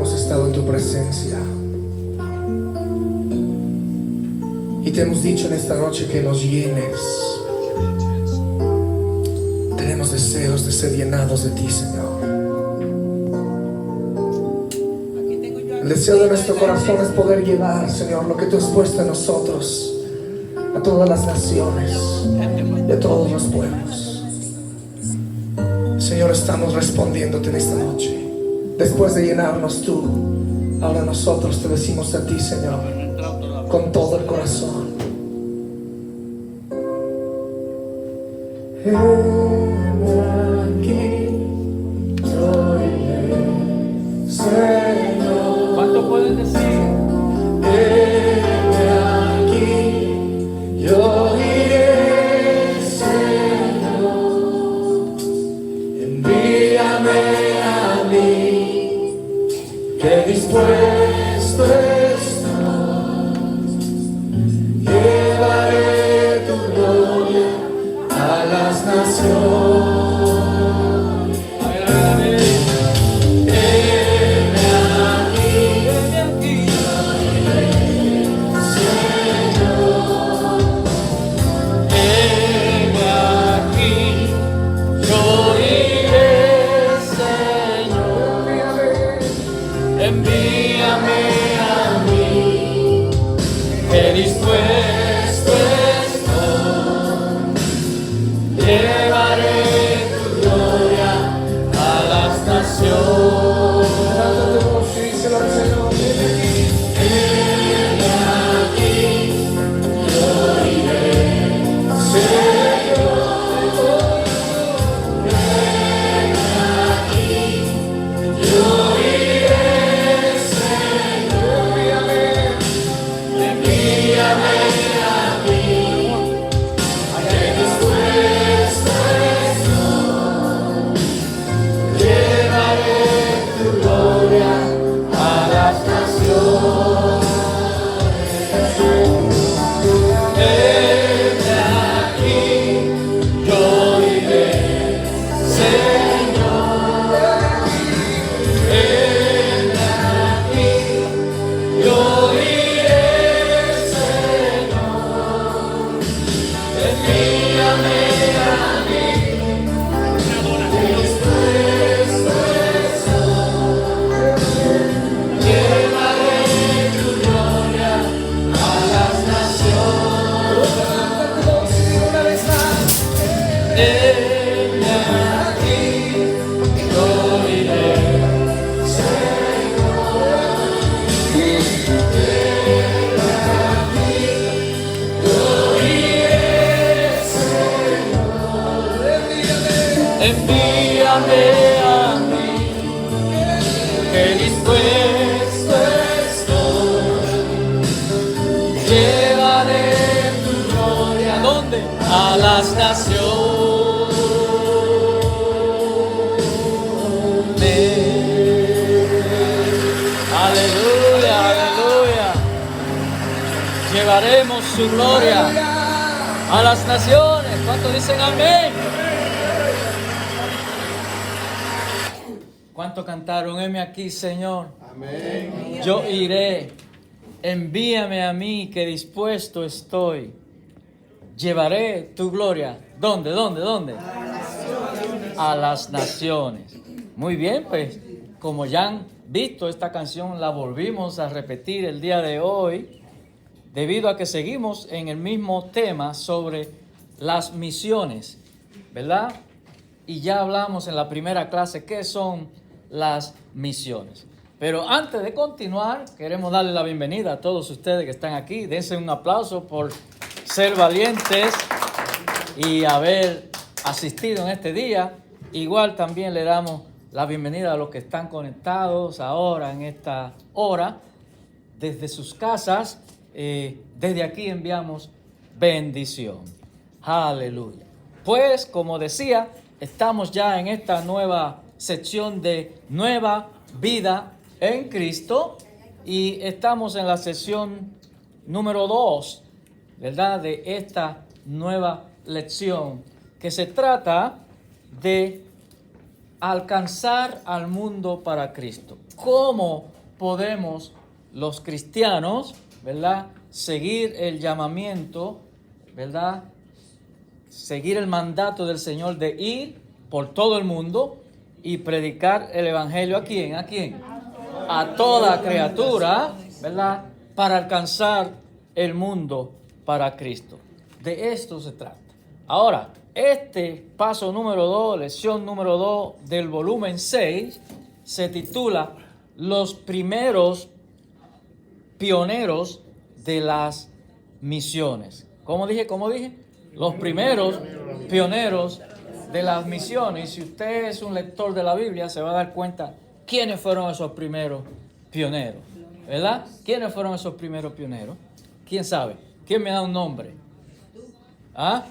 hemos estado en tu presencia y te hemos dicho en esta noche que nos llenes. Tenemos deseos de ser llenados de ti, Señor. El deseo de nuestro corazón es poder llevar, Señor, lo que tú has puesto en nosotros a todas las naciones y a todos los pueblos. Señor, estamos respondiéndote en esta noche. Después de llenarnos tú, ahora nosotros te decimos a ti, Señor, con todo el corazón. ¿Cuánto pueden decir? Yo iré, Señor, envíame a mí, que dispuesto estoy, llevaré tu gloria a las naciones. Envíame a mí, que dispuesto estoy, llevaré tu gloria. ¿A dónde? A las naciones. Aleluya, aleluya. Llevaremos su gloria a las naciones. ¿Cuántos dicen amén? ¿Cuánto cantaron? Heme aquí, Señor. Amén. Yo iré. Envíame a mí, que dispuesto estoy. Llevaré tu gloria. ¿Dónde? ¿Dónde? A las naciones. Muy bien, pues, como ya han visto, esta canción la volvimos a repetir el día de hoy, debido a que seguimos en el mismo tema sobre las misiones, ¿verdad? Y ya hablamos en la primera clase qué son las misiones. Pero antes de continuar, queremos darle la bienvenida a todos ustedes que están aquí. Dense un aplauso por ser valientes y haber asistido en este día. Igual también le damos la bienvenida a los que están conectados ahora en esta hora desde sus casas. Desde aquí enviamos bendición. Aleluya. Pues, como decía, estamos ya en esta nueva sección de Nueva Vida en Cristo y estamos en la sección número 2, ¿verdad? De esta nueva lección que se trata de alcanzar al mundo para Cristo. cómo podemos los cristianos, ¿verdad?, seguir el llamamiento, ¿verdad?, seguir el mandato del Señor de ir por todo el mundo y predicar el evangelio. ¿A quién? ¿A quién? A toda criatura, ¿verdad?, para alcanzar el mundo para Cristo. De esto se trata. Ahora, este paso número 2, lección número 2 del volumen 6, se titula Los primeros pioneros de las misiones. ¿Cómo dije? ¿Cómo dije? Los primeros pioneros de las misiones. Si usted es un lector de la Biblia, se va a dar cuenta quiénes fueron esos primeros pioneros, ¿verdad? ¿Quiénes fueron esos primeros pioneros? ¿Quién sabe? ¿Quién me da un nombre? ¿Ah?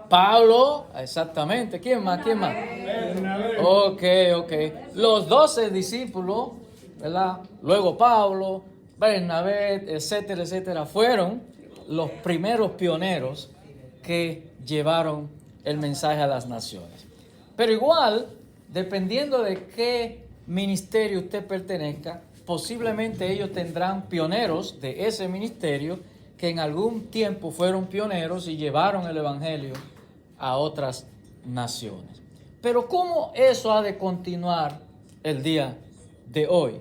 Pablo, exactamente. ¿Quién más? ¿Quién más? Ok. Los 12 discípulos, ¿verdad? Luego Pablo, Bernabé, etcétera, etcétera, fueron los primeros pioneros que llevaron el mensaje a las naciones. Pero igual, dependiendo de qué ministerio usted pertenezca, posiblemente ellos tendrán pioneros de ese ministerio que en algún tiempo fueron pioneros y llevaron el evangelio a otras naciones. Pero ¿cómo eso ha de continuar el día de hoy?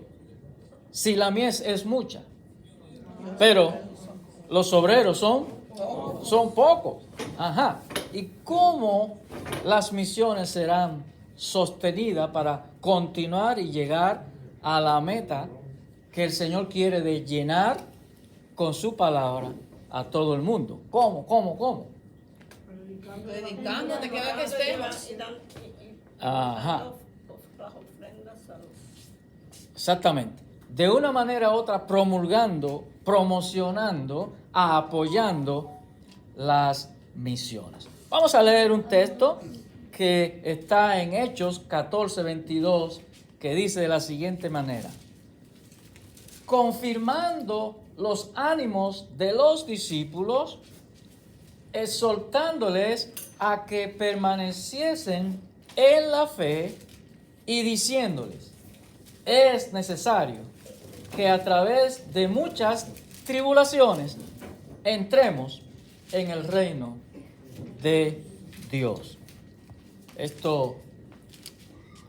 Si la mies es mucha, pero los obreros son pocos. Ajá. ¿Y cómo las misiones serán sostenidas para continuar y llegar a la meta que el Señor quiere de llenar con su palabra a todo el mundo? ¿Cómo? Predicando, te queda que estemos. Ajá. Exactamente. De una manera u otra, promulgando, promocionando, apoyando las misiones. Vamos a leer un texto que está en Hechos 14:22, que dice de la siguiente manera: confirmando los ánimos de los discípulos, exhortándoles a que permaneciesen en la fe y diciéndoles: es necesario que a través de muchas tribulaciones entremos en el reino de Dios. Esto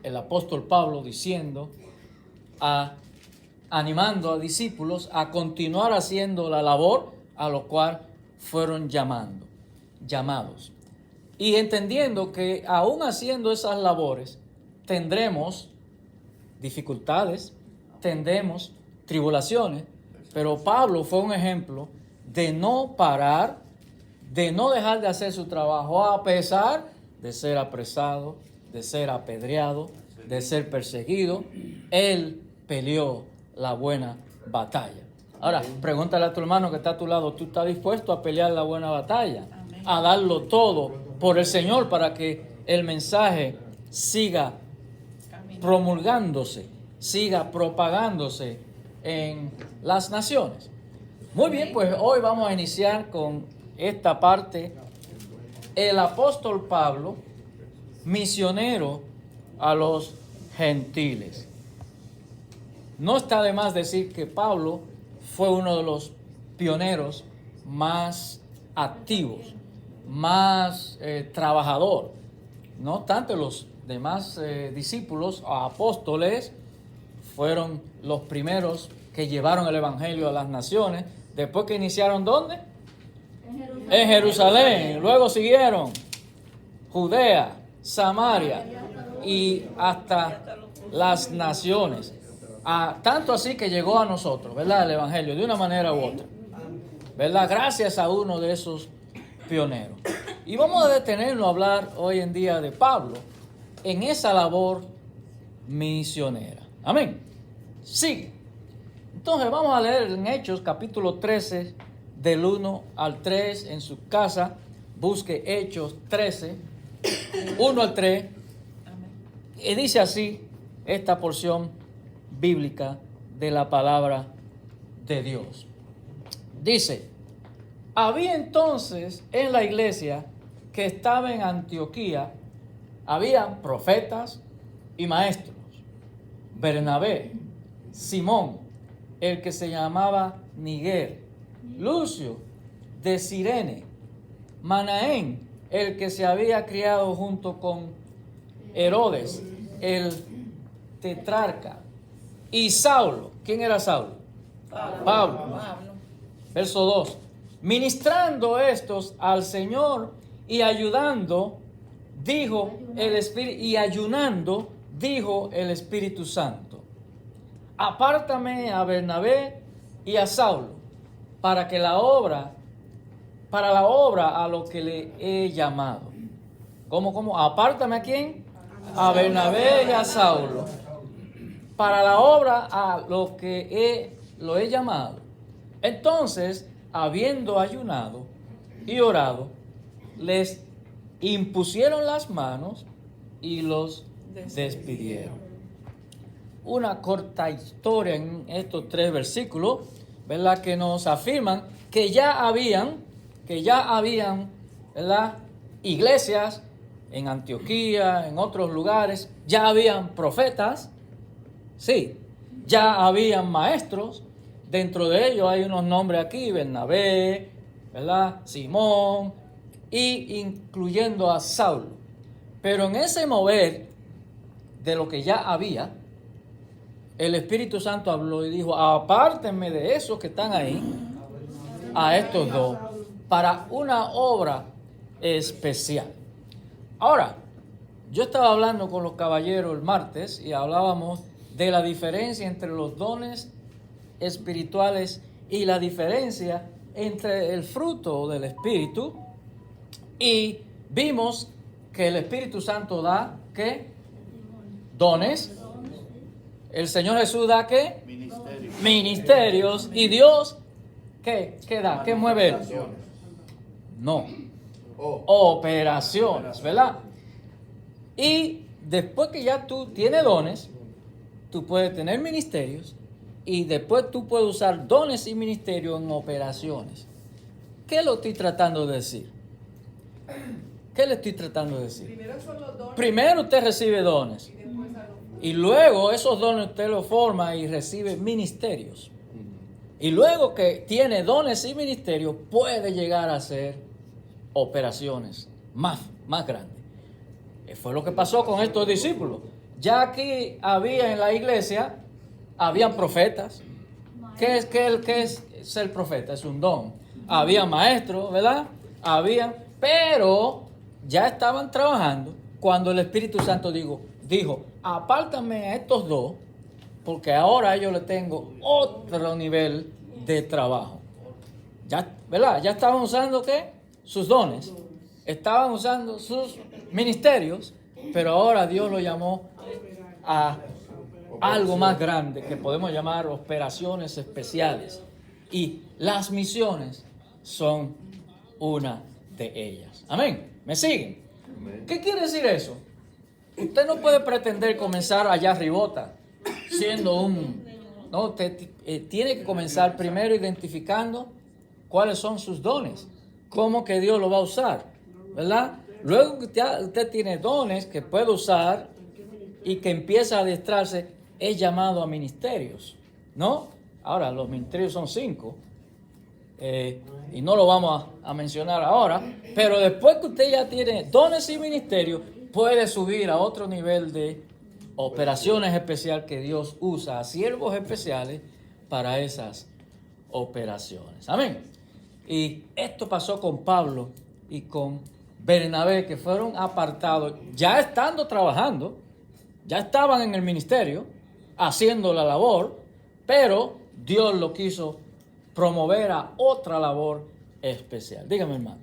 el apóstol Pablo diciendo, animando a discípulos a continuar haciendo la labor a lo cual fueron llamados. Y entendiendo que aún haciendo esas labores tendremos dificultades, tendremos tribulaciones, pero Pablo fue un ejemplo de no parar, de no dejar de hacer su trabajo a pesar de ser apresado, de ser apedreado, de ser perseguido. Él peleó la buena batalla. Ahora, pregúntale a tu hermano que está a tu lado, ¿tú estás dispuesto a pelear la buena batalla? A darlo todo por el Señor para que el mensaje siga promulgándose, siga propagándose en las naciones. Muy bien, pues hoy vamos a iniciar con esta parte. El apóstol Pablo, misionero a los gentiles. No está de más decir que Pablo fue uno de los pioneros más activos, más trabajador. No obstante, los demás discípulos o apóstoles fueron los primeros que llevaron el evangelio a las naciones. Después que iniciaron, ¿dónde? En Jerusalén. Luego siguieron Judea, Samaria y hasta las naciones. Tanto así que llegó a nosotros, ¿verdad? El evangelio, de una manera u otra, ¿verdad? Gracias a uno de esos pioneros. Y vamos a detenernos a hablar hoy en día de Pablo en esa labor misionera. Amén. Sí. Entonces vamos a leer en Hechos capítulo 13 del 1 al 3 en su casa. Busque Hechos 13, 1 al 3. Y dice así esta porción bíblica de la palabra de Dios. Dice: había entonces en la iglesia que estaba en Antioquía, había profetas y maestros: Bernabé, Simón, el que se llamaba Niger, Lucio, de Cirene, Manaén, el que se había criado junto con Herodes, el tetrarca, y Saulo. ¿Quién era Saulo? Pablo. Verso 2. Ministrando estos al Señor y ayudando, dijo el Espíritu, y ayunando, dijo el Espíritu Santo: apártame a Bernabé y a Saulo para la obra a lo que le he llamado. ¿Cómo? Apártame a quién? A Bernabé y a Saulo para la obra a lo que lo he llamado. Entonces, habiendo ayunado y orado, les impusieron las manos y los despidieron. Una corta historia en estos 3 versículos, ¿verdad?, que nos afirman que ya habían, ¿verdad?, iglesias en Antioquía, en otros lugares, ya habían profetas, sí, ya habían maestros. Dentro de ellos hay unos nombres aquí: Bernabé, ¿verdad?, Simón, y incluyendo a Saulo. Pero en ese mover de lo que ya había, el Espíritu Santo habló y dijo: apártenme de esos que están ahí, a estos 2, para una obra especial. Ahora, yo estaba hablando con los caballeros el martes y hablábamos de la diferencia entre los dones espirituales y la diferencia entre el fruto del Espíritu, y vimos que el Espíritu Santo da ¿qué? Dones. El Señor Jesús da ¿qué? Ministerios. Y Dios ¿qué da? ¿Qué mueve Él? No. Operaciones, ¿verdad? Y después que ya tú tienes dones, tú puedes tener ministerios, y después tú puedes usar dones y ministerios en operaciones. ¿Qué lo estoy tratando de decir? ¿Qué le estoy tratando de decir? Primero usted recibe dones, y luego esos dones usted los forma y recibe ministerios. Y luego que tiene dones y ministerios, puede llegar a hacer operaciones más grandes. Fue lo que pasó con estos discípulos. Ya aquí había en la iglesia, habían profetas. ¿Qué es ser profeta? Es un don. Había maestros, ¿verdad? Pero ya estaban trabajando cuando el Espíritu Santo dijo: apártame a estos 2, porque ahora yo le tengo otro nivel de trabajo. Ya, ¿verdad? Ya estaban usando ¿qué? Sus dones. Estaban usando sus ministerios, pero ahora Dios lo llamó a algo más grande que podemos llamar operaciones especiales. Y las misiones son una de ellas. Amén. ¿Me siguen? ¿Qué quiere decir eso? Usted no puede pretender comenzar allá arribota siendo no, usted tiene que comenzar primero identificando cuáles son sus dones, cómo que Dios lo va a usar, ¿verdad? Luego que usted tiene dones que puede usar y que empieza a adiestrarse, es llamado a ministerios, ¿no? Ahora, los ministerios son 5, y no lo vamos a mencionar ahora, pero después que usted ya tiene dones y ministerios, puede subir a otro nivel de operaciones especiales que Dios usa a siervos especiales para esas operaciones. Amén. Y esto pasó con Pablo y con Bernabé, que fueron apartados, ya estando trabajando, ya estaban en el ministerio, haciendo la labor, pero Dios lo quiso promover a otra labor especial. Dígame, hermana.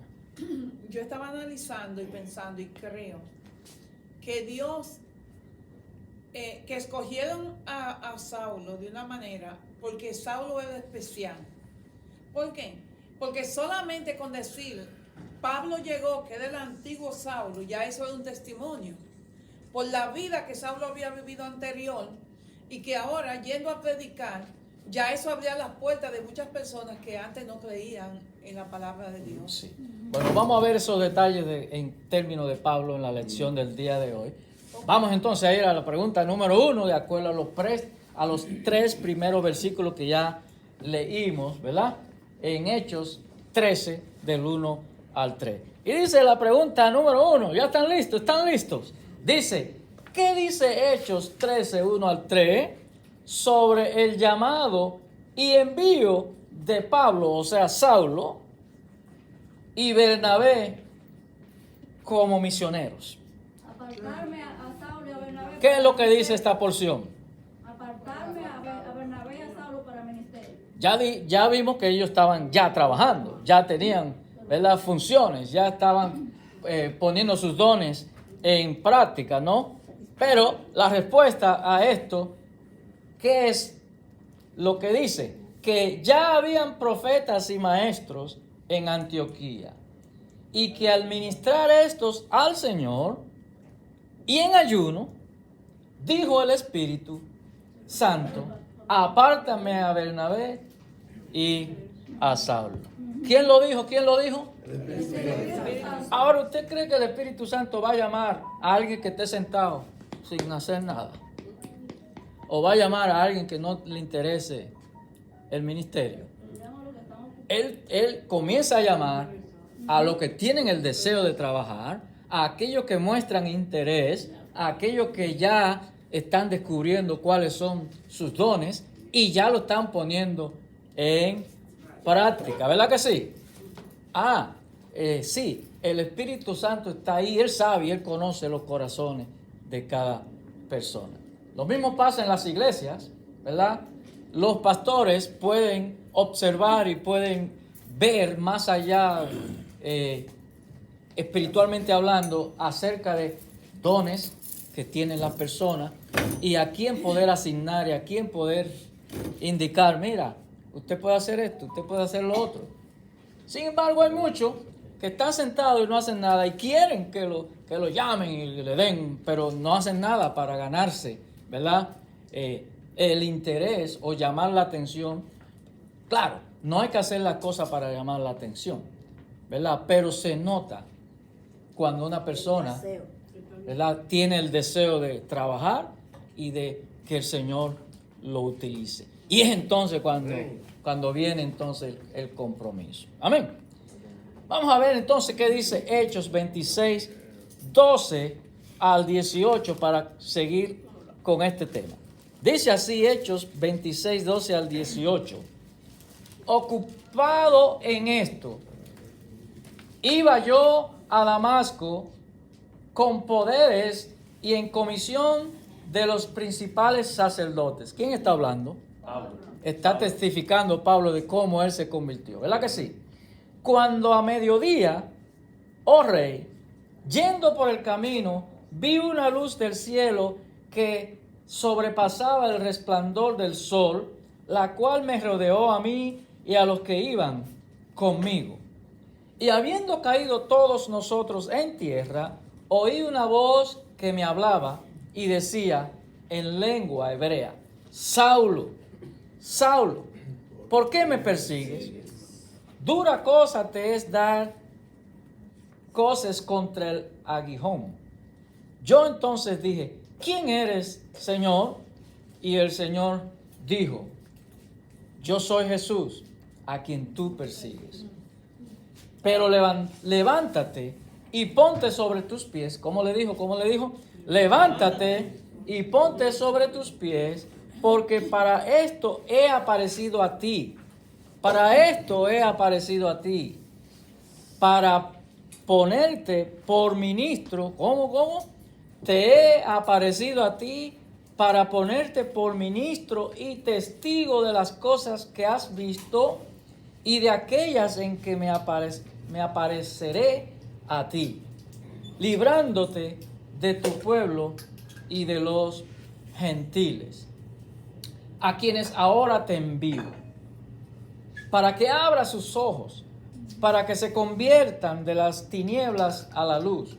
Yo estaba analizando y pensando, y creo que Dios, que escogieron a Saulo de una manera, porque Saulo era especial. ¿Por qué? Porque solamente con decir Pablo llegó, que era el antiguo Saulo, ya eso es un testimonio por la vida que Saulo había vivido anterior, y que ahora, yendo a predicar, ya eso abría las puertas de muchas personas que antes no creían en la palabra de Dios. Sí. Bueno, vamos a ver esos detalles en términos de Pablo en la lección del día de hoy. Vamos entonces a ir a la pregunta número 1, de acuerdo a los 3 primeros versículos que ya leímos, ¿verdad? En Hechos 13, del 1 al 3. Y dice la pregunta número 1, ¿ya están listos? ¿Están listos? Dice, ¿qué dice Hechos 13, 1 al 3 sobre el llamado y envío de Pablo, o sea, Saulo, y Bernabé como misioneros? Apartarme a Saulo y a Bernabé. ¿Qué es lo que dice esta porción? Apartarme a Bernabé y a Saulo para ministerio. Ya vimos que ellos estaban ya trabajando, ya tenían, ¿verdad?, funciones, ya estaban poniendo sus dones en práctica, ¿no? Pero la respuesta a esto, ¿qué es lo que dice? Que ya habían profetas y maestros en Antioquía y que al ministrar estos al Señor y en ayuno, dijo el Espíritu Santo, apártame a Bernabé y a Saulo. ¿Quién lo dijo? ¿Quién lo dijo? Ahora, ¿usted cree que el Espíritu Santo va a llamar a alguien que esté sentado sin hacer nada? ¿O va a llamar a alguien que no le interese el ministerio? Él comienza a llamar a los que tienen el deseo de trabajar, a aquellos que muestran interés, a aquellos que ya están descubriendo cuáles son sus dones y ya lo están poniendo en práctica, ¿verdad que sí? Sí, el Espíritu Santo está ahí, Él sabe y Él conoce los corazones de cada persona. Lo mismo pasa en las iglesias, ¿verdad? Los pastores pueden observar y pueden ver más allá, espiritualmente hablando, acerca de dones que tienen las personas y a quién poder asignar y a quién poder indicar, mira, usted puede hacer esto, usted puede hacer lo otro. Sin embargo, hay muchos que están sentados y no hacen nada y quieren que lo llamen y le den, pero no hacen nada para ganarse, ¿verdad? El interés o llamar la atención. Claro, no hay que hacer las cosas para llamar la atención, ¿verdad? Pero se nota cuando una persona, ¿verdad?, tiene el deseo de trabajar y de que el Señor lo utilice. Y es entonces cuando viene entonces el compromiso. Amén. Vamos a ver entonces qué dice Hechos 26, 12 al 18 para seguir con este tema. Dice así Hechos 26, 12 al 18. Ocupado en esto, iba yo a Damasco con poderes y en comisión de los principales sacerdotes. ¿Quién está hablando? Pablo. Está testificando Pablo de cómo él se convirtió, ¿verdad que sí? Cuando a mediodía, oh rey, yendo por el camino, vi una luz del cielo que sobrepasaba el resplandor del sol, la cual me rodeó a mí y a los que iban conmigo. Y habiendo caído todos nosotros en tierra, oí una voz que me hablaba y decía en lengua hebrea, Saulo, Saulo, ¿por qué me persigues? Dura cosa te es dar cosas contra el aguijón. Yo entonces dije, ¿quién eres, Señor? Y el Señor dijo, yo soy Jesús, a quien tú persigues. Pero levántate y ponte sobre tus pies. ¿Cómo le dijo? ¿Cómo le dijo? Levántate y ponte sobre tus pies, porque para esto he aparecido a ti. Para esto he aparecido a ti. Para ponerte por ministro. ¿Cómo? Te he aparecido a ti para ponerte por ministro y testigo de las cosas que has visto y de aquellas en que me apareceré a ti, librándote de tu pueblo y de los gentiles, a quienes ahora te envío, para que abra sus ojos, para que se conviertan de las tinieblas a la luz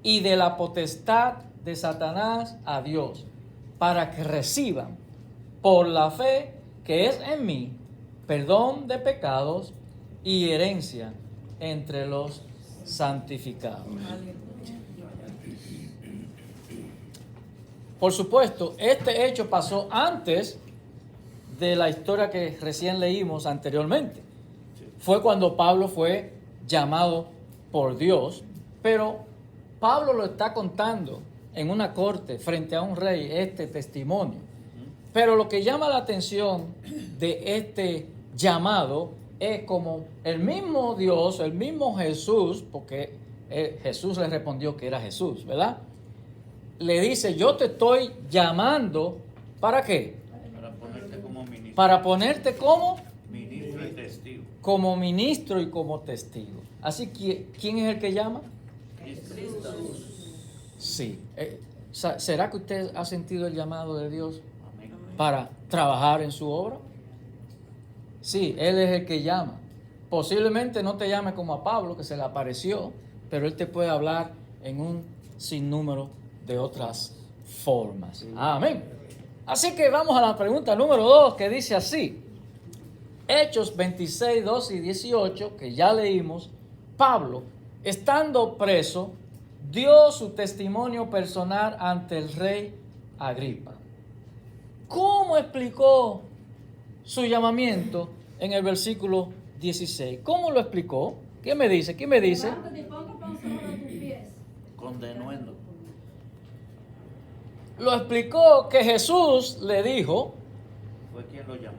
y de la potestad de Satanás a Dios, para que reciban por la fe que es en mí perdón de pecados y herencia entre los santificados. Por supuesto, este hecho pasó antes de la historia que recién leímos anteriormente. Fue cuando Pablo fue llamado por Dios, pero Pablo lo está contando en una corte frente a un rey, este testimonio. Pero lo que llama la atención de este llamado es como el mismo Dios, el mismo Jesús, porque Jesús le respondió que era Jesús, ¿verdad? Le dice, yo te estoy llamando, ¿para qué? Para ponerte como ministro. Para ponerte como Ministro y testigo. como ministro y como testigo. Así que, ¿quién es el que llama? Cristo. Sí. ¿Será que usted ha sentido el llamado de Dios Amén. para trabajar en su obra? Sí, Él es el que llama. Posiblemente no te llame como a Pablo, que se le apareció, pero Él te puede hablar en un sinnúmero de otras formas. Amén. Así que vamos a la pregunta número 2, que dice así. Hechos 26, 12 y 18, que ya leímos, Pablo, estando preso, dio su testimonio personal ante el rey Agripa. ¿Cómo explicó su llamamiento en el versículo 16? ¿Cómo lo explicó? ¿Qué me dice? ¿Qué me dice? Levántate y ponte por sobre tus pies. Con denuendo. Lo explicó que Jesús le dijo, Fue quien lo llamó.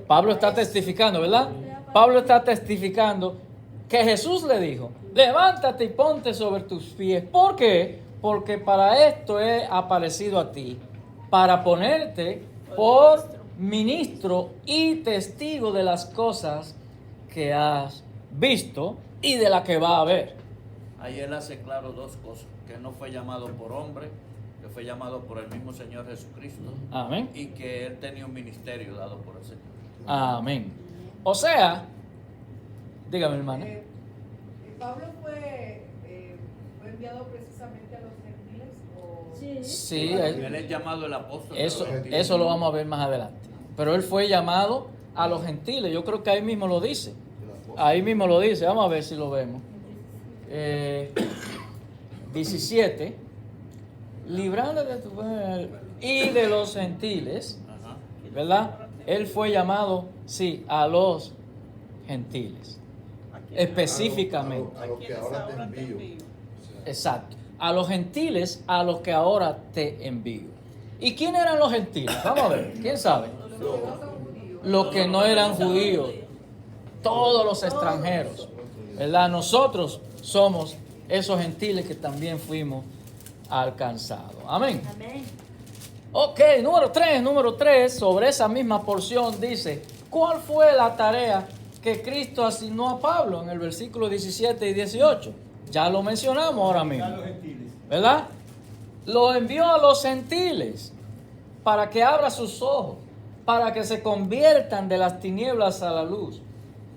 Pablo está testificando, ¿verdad? Pablo está testificando que Jesús le dijo, levántate y ponte sobre tus pies. ¿Por qué? Porque para esto he aparecido a ti, para ponerte por ministro y testigo de las cosas que has visto y de las que va a ver. Ahí él hace claro dos cosas, que no fue llamado por hombre, que fue llamado por el mismo Señor Jesucristo, Amén. y que él tenía un ministerio dado por el Señor. Amén. O sea, dígame, hermana. Pablo fue enviado precisamente a los gentiles o Sí. Sí, Él es llamado el apóstol. de los gentiles. eso lo vamos a ver más adelante. Pero él fue llamado a los gentiles. Yo creo que ahí mismo lo dice. Ahí mismo lo dice. Vamos a ver si lo vemos. 17. Librando de tu y de los gentiles, Ajá. ¿verdad? Él fue llamado, sí, a los gentiles. Específicamente. A lo que ahora te envío. Exacto. A los gentiles, a los que ahora te envío. ¿Y quién eran los gentiles? Vamos a ver. ¿Quién sabe? Los que no eran judíos. Todos los extranjeros. ¿Verdad? Nosotros somos esos gentiles que también fuimos alcanzados. Amén. Amén. Ok, número 3, sobre esa misma porción dice, ¿cuál fue la tarea que Cristo asignó a Pablo en el versículo 17 y 18? Ya lo mencionamos ahora mismo, ¿verdad? Lo envió a los gentiles para que abra sus ojos, para que se conviertan de las tinieblas a la luz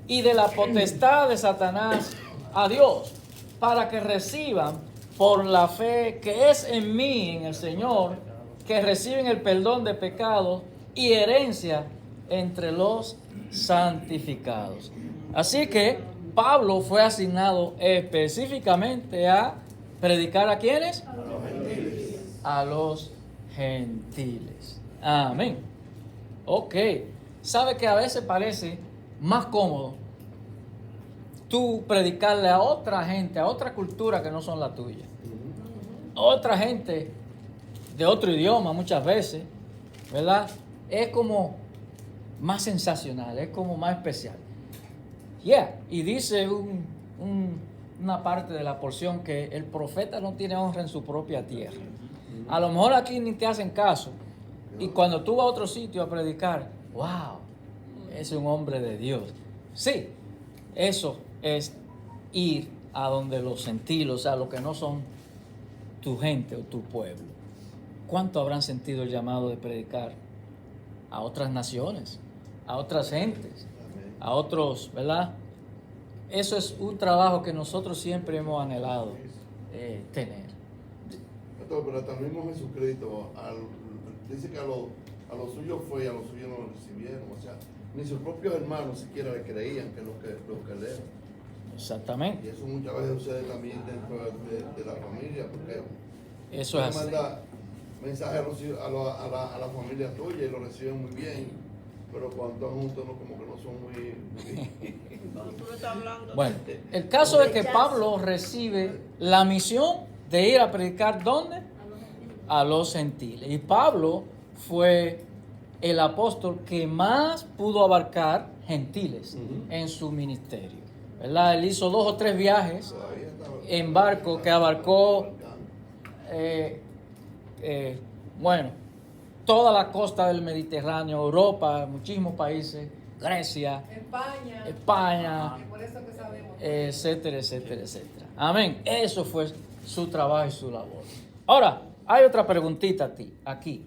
y de la potestad de Satanás a Dios, para que reciban por la fe que es en mí, en el Señor, que reciben el perdón de pecados y herencia entre los santificados. Así que Pablo fue asignado específicamente a predicar ¿a quiénes? A los gentiles. A los gentiles. Amén. Ok. ¿Sabe que a veces parece más cómodo tú predicarle a otra gente, a otra cultura que no son la tuya? Otra gente de otro idioma muchas veces, ¿verdad? Es como más sensacional, es como más especial. Y dice una parte de la porción que el profeta no tiene honra en su propia tierra. A lo mejor aquí ni te hacen caso. Y cuando tú vas a otro sitio a predicar, wow, es un hombre de Dios. Sí, eso es ir a donde los gentiles, o sea, los que no son tu gente o tu pueblo. ¿Cuánto habrán sentido el llamado de predicar a otras naciones, a otras gentes, a otros, ¿verdad? Eso es un trabajo que nosotros siempre hemos anhelado tener. Pero también mismo Jesucristo dice que a los suyos fue y a los suyos no lo recibieron. O sea, ni sus propios hermanos siquiera le creían que lo que leer. Exactamente. Y eso muchas veces sucede también dentro de la familia, porque Eso es así. mensajes a la familia tuya y lo reciben muy bien, pero cuando están juntos no, como que no son muy Cuando tú le estás hablando. Bueno, el caso es que Pablo recibe la misión de ir a predicar ¿dónde? A los gentiles. Y Pablo fue el apóstol que más pudo abarcar gentiles en su ministerio, ¿verdad? Él hizo 2 o 3 viajes en barco que abarcó, bueno, toda la costa del Mediterráneo, Europa, muchísimos países, Grecia, España, Por eso que sabemos. etcétera, etcétera, etcétera. Amén. Eso fue su trabajo y su labor. Ahora, hay otra preguntita a ti, aquí.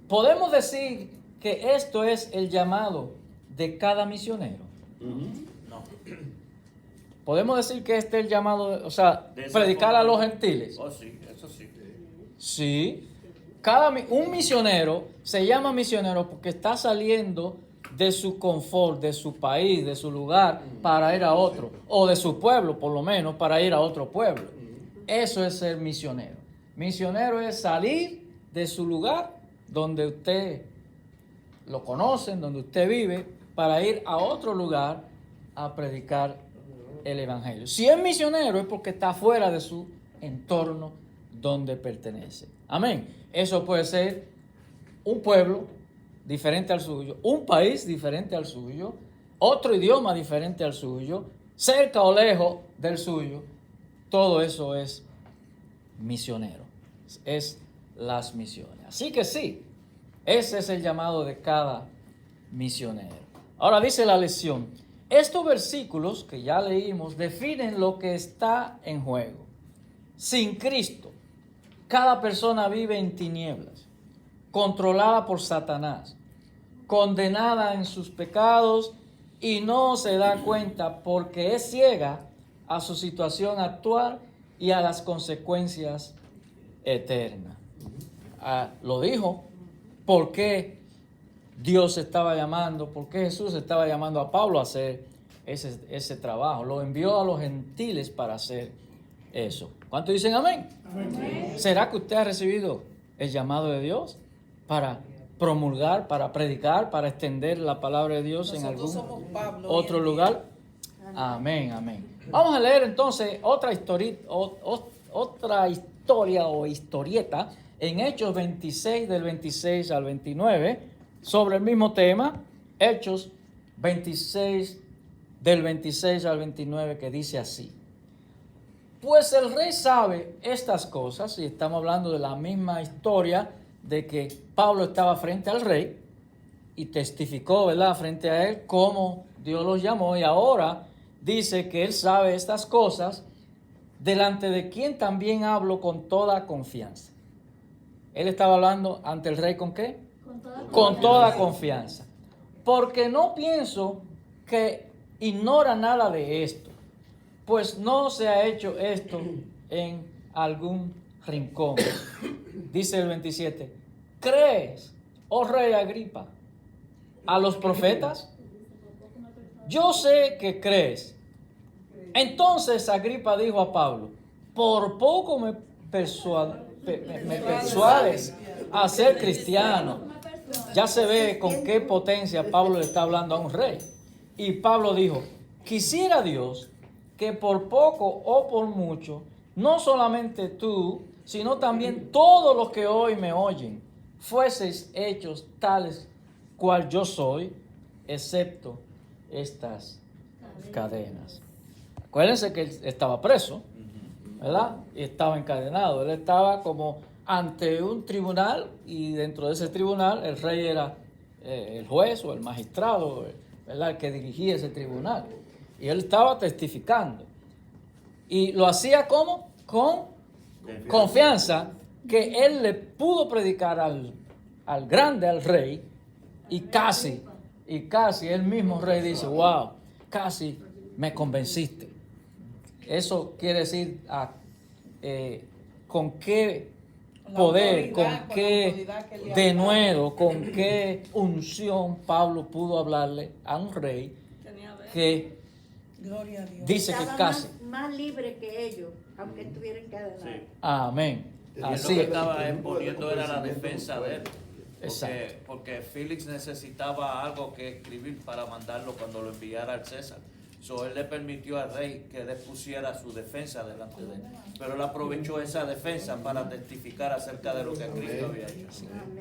¿Podemos decir que esto es el llamado de cada misionero? No. ¿Podemos decir que este es el llamado, o sea, De esa predicar forma, a los ¿no? gentiles? Oh, sí, eso sí. Sí. Un misionero se llama misionero porque está saliendo de su confort, de su país, de su lugar, para ir a otro, o de su pueblo, por lo menos, para ir a otro pueblo. Eso es ser misionero. Misionero es salir de su lugar, donde usted lo conocen, donde usted vive, para ir a otro lugar a predicar el evangelio. Si es misionero es porque está fuera de su entorno donde pertenece. Amén. Eso puede ser un pueblo diferente al suyo, un país diferente al suyo, otro idioma diferente al suyo, cerca o lejos del suyo. Todo eso es misionero, es las misiones. Así que sí, ese es el llamado de cada misionero. Ahora dice la lección, estos versículos que ya leímos definen lo que está en juego. Sin Cristo, cada persona vive en tinieblas, controlada por Satanás, condenada en sus pecados y no se da cuenta porque es ciega a su situación actual y a las consecuencias eternas. Lo dijo, ¿por qué Dios estaba llamando, por qué Jesús estaba llamando a Pablo a hacer ese trabajo? Lo envió a los gentiles para hacer eso. ¿Cuántos dicen amén? Amén. ¿Será que usted ha recibido el llamado de Dios para promulgar, para predicar, para extender la palabra de Dios en algún otro lugar? Amén, amén. Vamos a leer entonces otra historia o historieta en Hechos 26 del 26 al 29 sobre el mismo tema. Hechos 26 del 26 al 29 que dice así. Pues el rey sabe estas cosas, y estamos hablando de la misma historia de que Pablo estaba frente al rey y testificó, ¿verdad?, frente a él cómo Dios los llamó, y ahora dice que él sabe estas cosas, delante de quien también hablo con toda confianza. Él estaba hablando ante el rey ¿con qué? Con toda confianza. Porque no pienso que ignora nada de esto, pues no se ha hecho esto en algún rincón. Dice el 27, ¿crees, oh rey Agripa, a los profetas? Yo sé que crees. Entonces Agripa dijo a Pablo, por poco me persuades a ser cristiano. Ya se ve con qué potencia Pablo le está hablando a un rey. Y Pablo dijo, quisiera Dios que por poco o por mucho, no solamente tú, sino también todos los que hoy me oyen, fueseis hechos tales cual yo soy, excepto estas cadenas. Acuérdense que él estaba preso, ¿verdad? Y estaba encadenado. Él estaba como ante un tribunal, y dentro de ese tribunal el rey era el juez o el magistrado, ¿verdad?, el que dirigía ese tribunal. Y él estaba testificando. Y lo hacía ¿cómo? Con confianza que él le pudo predicar al grande, al rey, y casi el mismo rey dice, wow, casi me convenciste. Eso quiere decir con qué poder, con qué denuedo, con qué unción Pablo pudo hablarle a un rey que Gloria a Dios. dice que Estaba casi. más libre que ellos, aunque estuvieran encadenados. Sí. Amén. Y él Así lo que es. estaba exponiendo era la defensa de él. Exacto. Porque Félix necesitaba algo que escribir para mandarlo cuando lo enviara al César. So, él le permitió al rey que le pusiera su defensa delante de él. Pero él aprovechó esa defensa para testificar acerca de lo que Cristo había hecho.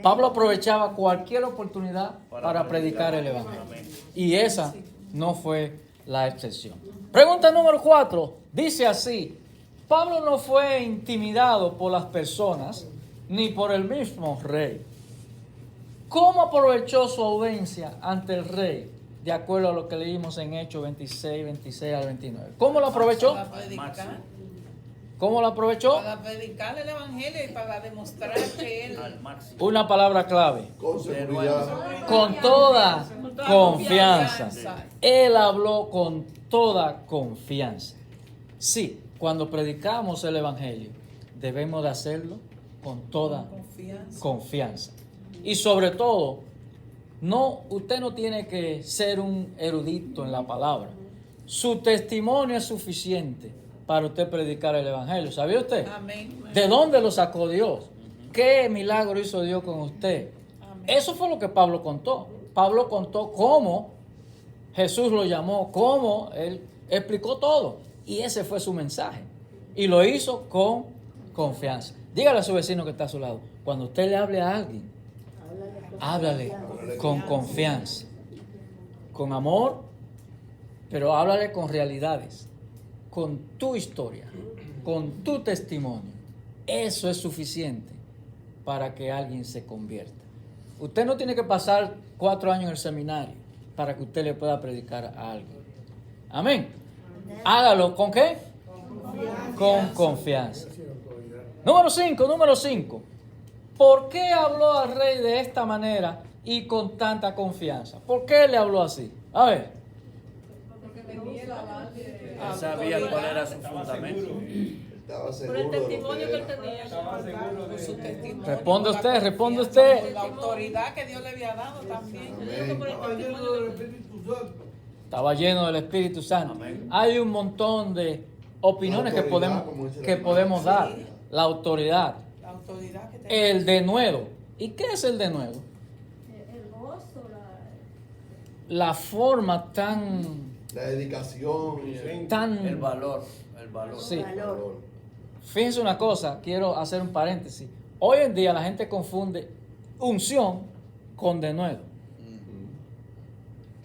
Pablo aprovechaba cualquier oportunidad para predicar el Evangelio. Y esa no fue la excepción. Pregunta número 4. Dice así: Pablo no fue intimidado por las personas ni por el mismo rey. ¿Cómo aprovechó su audiencia ante el rey? De acuerdo a lo que leímos en Hechos 26, 26 al 29. ¿Cómo lo aprovechó? Para predicar, ¿Cómo lo aprovechó? para predicar el evangelio y para demostrar que él Al máximo. Una palabra clave. Con seguridad. Con toda confianza. confianza. Él habló con toda confianza. Sí, cuando predicamos el Evangelio, debemos de hacerlo con toda confianza. Y sobre todo, usted no tiene que ser un erudito en la palabra. Su testimonio es suficiente para usted predicar el Evangelio. ¿Sabía usted? Amén. ¿De dónde lo sacó Dios? ¿Qué milagro hizo Dios con usted? Amén. Eso fue lo que Pablo contó. Pablo contó cómo Jesús lo llamó, cómo él explicó todo. Y ese fue su mensaje. Y lo hizo con confianza. Dígale a su vecino que está a su lado: cuando usted le hable a alguien, háblale con confianza, con amor, pero háblale con realidades, con tu historia, con tu testimonio. Eso es suficiente para que alguien se convierta. Usted no tiene que pasar 4 años en el seminario para que usted le pueda predicar a alguien. Amén. Hágalo ¿con qué? Con confianza. Número 5. ¿Por qué habló al rey de esta manera y con tanta confianza? ¿Por qué le habló así? A ver. Porque tenía el aval de... Él sabía cuál era su fundamento. Estaba Por seguro el de lo testimonio que él era. tenía. Por su testimonio, Responde por la usted, responde confianza, usted. por la autoridad que Dios le había dado también. Yo digo que por el testimonio que Estaba lleno del Espíritu Santo. Amén. Hay un montón de opiniones La autoridad, como dice la que hermana. podemos dar. La autoridad. La autoridad que tenía. El denuedo. ¿Y qué es el denuedo? el gozo, La forma tan... La dedicación y El tan valor. sí. valor. Fíjense una cosa, quiero hacer un paréntesis. Hoy en día la gente confunde unción con denuedo.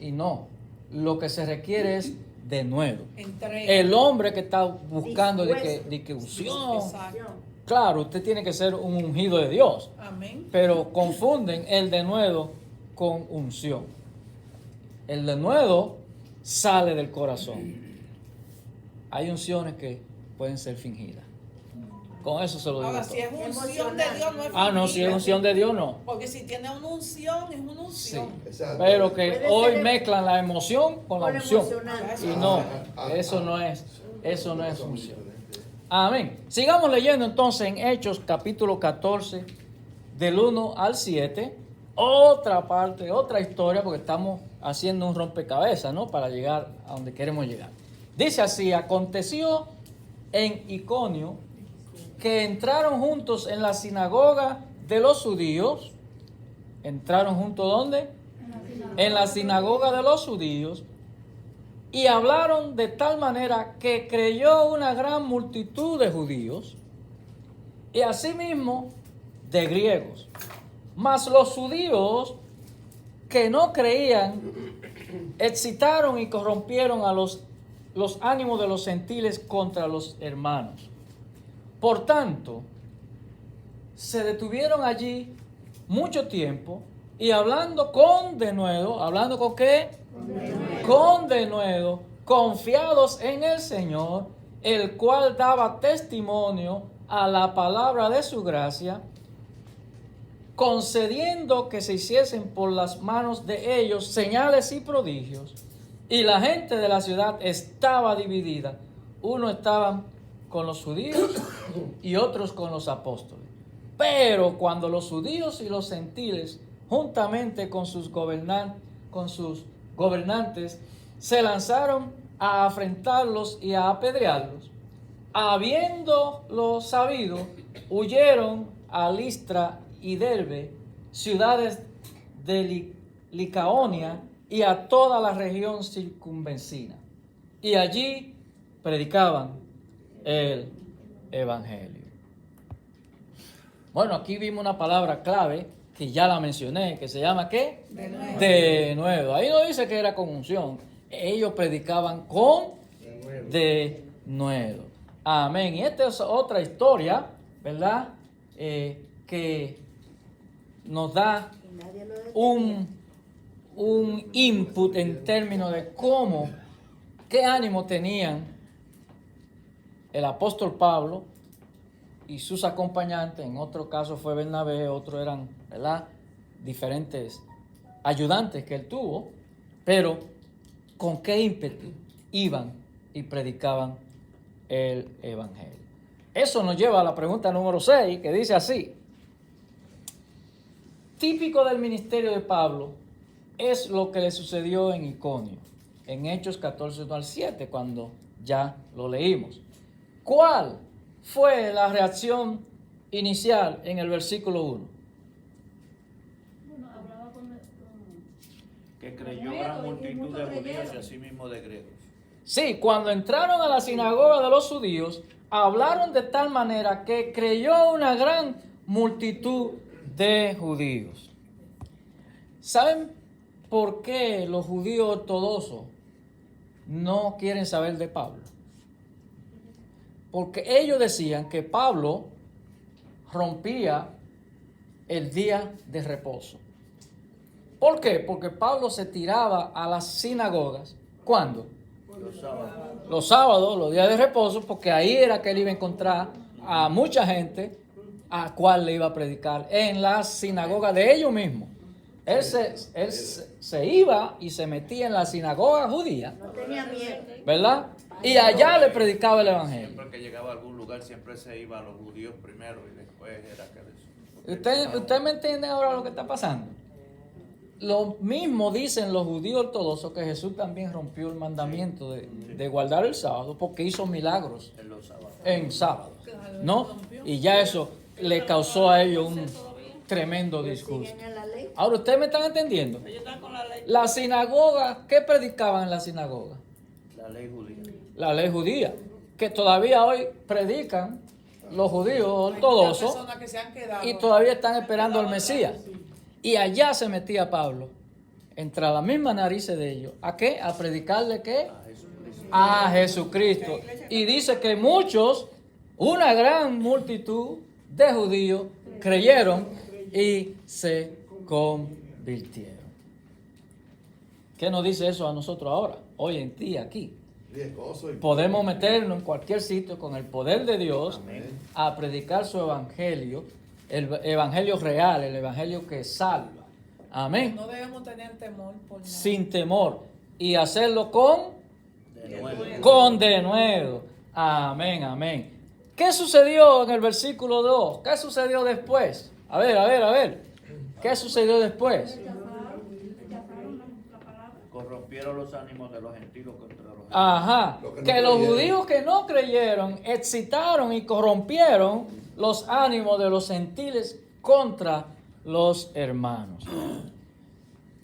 Y no, lo que se requiere es denuedo. Entrega. El hombre que está buscando de que unción, Exacto. claro, usted tiene que ser un ungido de Dios, Amén. pero confunden el denuedo con unción. El denuedo sale del corazón. Hay unciones que pueden ser fingidas. Con eso se lo digo Ahora, todo. si es unción de Dios, no es Ah, no, si es unción de Dios, no. Porque si tiene una unción, es una Sí. unción. Exacto. Pero que Puede hoy ser mezclan la emoción con la unción. emocionante. Y no, eso no es unción. Amén. Sigamos leyendo entonces en Hechos capítulo 14, del 1 al 7. Otra parte, otra historia, porque estamos haciendo un rompecabezas, ¿no? Para llegar a donde queremos llegar. Dice así: aconteció en Iconio que entraron juntos en la sinagoga de los judíos. ¿Entraron juntos dónde? En la sinagoga de los judíos. Y hablaron de tal manera que creyó una gran multitud de judíos y asimismo de griegos. Mas los judíos que no creían excitaron y corrompieron a los ánimos de los gentiles contra los hermanos. Por tanto, se detuvieron allí mucho tiempo y hablando con denuedo, ¿hablando con qué? Con denuedo, confiados en el Señor, el cual daba testimonio a la palabra de su gracia, concediendo que se hiciesen por las manos de ellos señales y prodigios. Y la gente de la ciudad estaba dividida. Unos estaban con los judíos y otros con los apóstoles. Pero cuando los judíos y los gentiles, juntamente con sus gobernantes, se lanzaron a afrentarlos y a apedrearlos, habiéndolo sabido, huyeron a Listra y Derbe, ciudades de Licaonia y a toda la región circunvecina. Y allí predicaban el evangelio. Bueno, aquí vimos una palabra clave que ya la mencioné, que se llama ¿qué? De nuevo. Ahí no dice que era con unción. Ellos predicaban con de nuevo. Amén. Y esta es otra historia, ¿verdad? Que nos da un input en términos de cómo, qué ánimo tenían el apóstol Pablo y sus acompañantes. En otro caso fue Bernabé, otros eran, ¿verdad?, diferentes ayudantes que él tuvo, pero con qué ímpetu iban y predicaban el evangelio. Eso nos lleva a la pregunta número 6, que dice así: típico del ministerio de Pablo es lo que le sucedió en Iconio, en Hechos 14, 1 al 7, cuando ya lo leímos. ¿Cuál fue la reacción inicial en el versículo 1? Bueno, hablaba Que creyó gran multitud de judíos y asimismo de griegos. Sí, cuando entraron a la sinagoga de los judíos, hablaron de tal manera que creyó una gran multitud de judíos. ¿Saben por qué los judíos ortodoxos no quieren saber de Pablo? Porque ellos decían que Pablo rompía el día de reposo. ¿Por qué? Porque Pablo se tiraba a las sinagogas. ¿Cuándo? Los sábados, los días de reposo, porque ahí era que él iba a encontrar a mucha gente a cual le iba a predicar en la sinagoga de ellos mismos. Él se iba y se metía en la sinagoga judía, No tenía miedo. ¿verdad? Y allá le predicaba el evangelio. Siempre que llegaba a algún lugar, siempre se iba a los judíos primero y después era que ¿Usted me entiende ahora lo que está pasando? Lo mismo dicen los judíos ortodoxos, que Jesús también rompió el mandamiento de guardar el sábado porque hizo milagros en los sábados. en sábado, ¿no? Y ya eso le causó a ellos un tremendo disgusto. Siguen en la ley. Ahora, ¿ustedes me están entendiendo? La sinagoga, ¿qué predicaban en la sinagoga? La ley judía. La ley judía, que todavía hoy predican los judíos ortodoxos Personas que se han quedado. y todavía están esperando al Mesías. Y allá se metía Pablo, entre las mismas narices de ellos. ¿A qué? A predicarle ¿qué? A Jesucristo. Y dice que muchos, una gran multitud de judíos, creyeron y se convirtieron. ¿Qué nos dice eso a nosotros ahora? Hoy en día, aquí. Riesgoso y Podemos meternos en cualquier sitio con el poder de Dios a predicar su evangelio, el evangelio real, el evangelio que salva. Amén. No debemos tener temor por nada. Sin temor. Y hacerlo con denuedo. Amén, amén. ¿Qué sucedió en el versículo 2? ¿Qué sucedió después? A ver. ¿Qué sucedió después? rechazaron la palabra. Corrompieron los ánimos de los gentiles contra los gentiles. Ajá. Los que no Que los creyeron. judíos que no creyeron excitaron y corrompieron los ánimos de los gentiles contra los hermanos.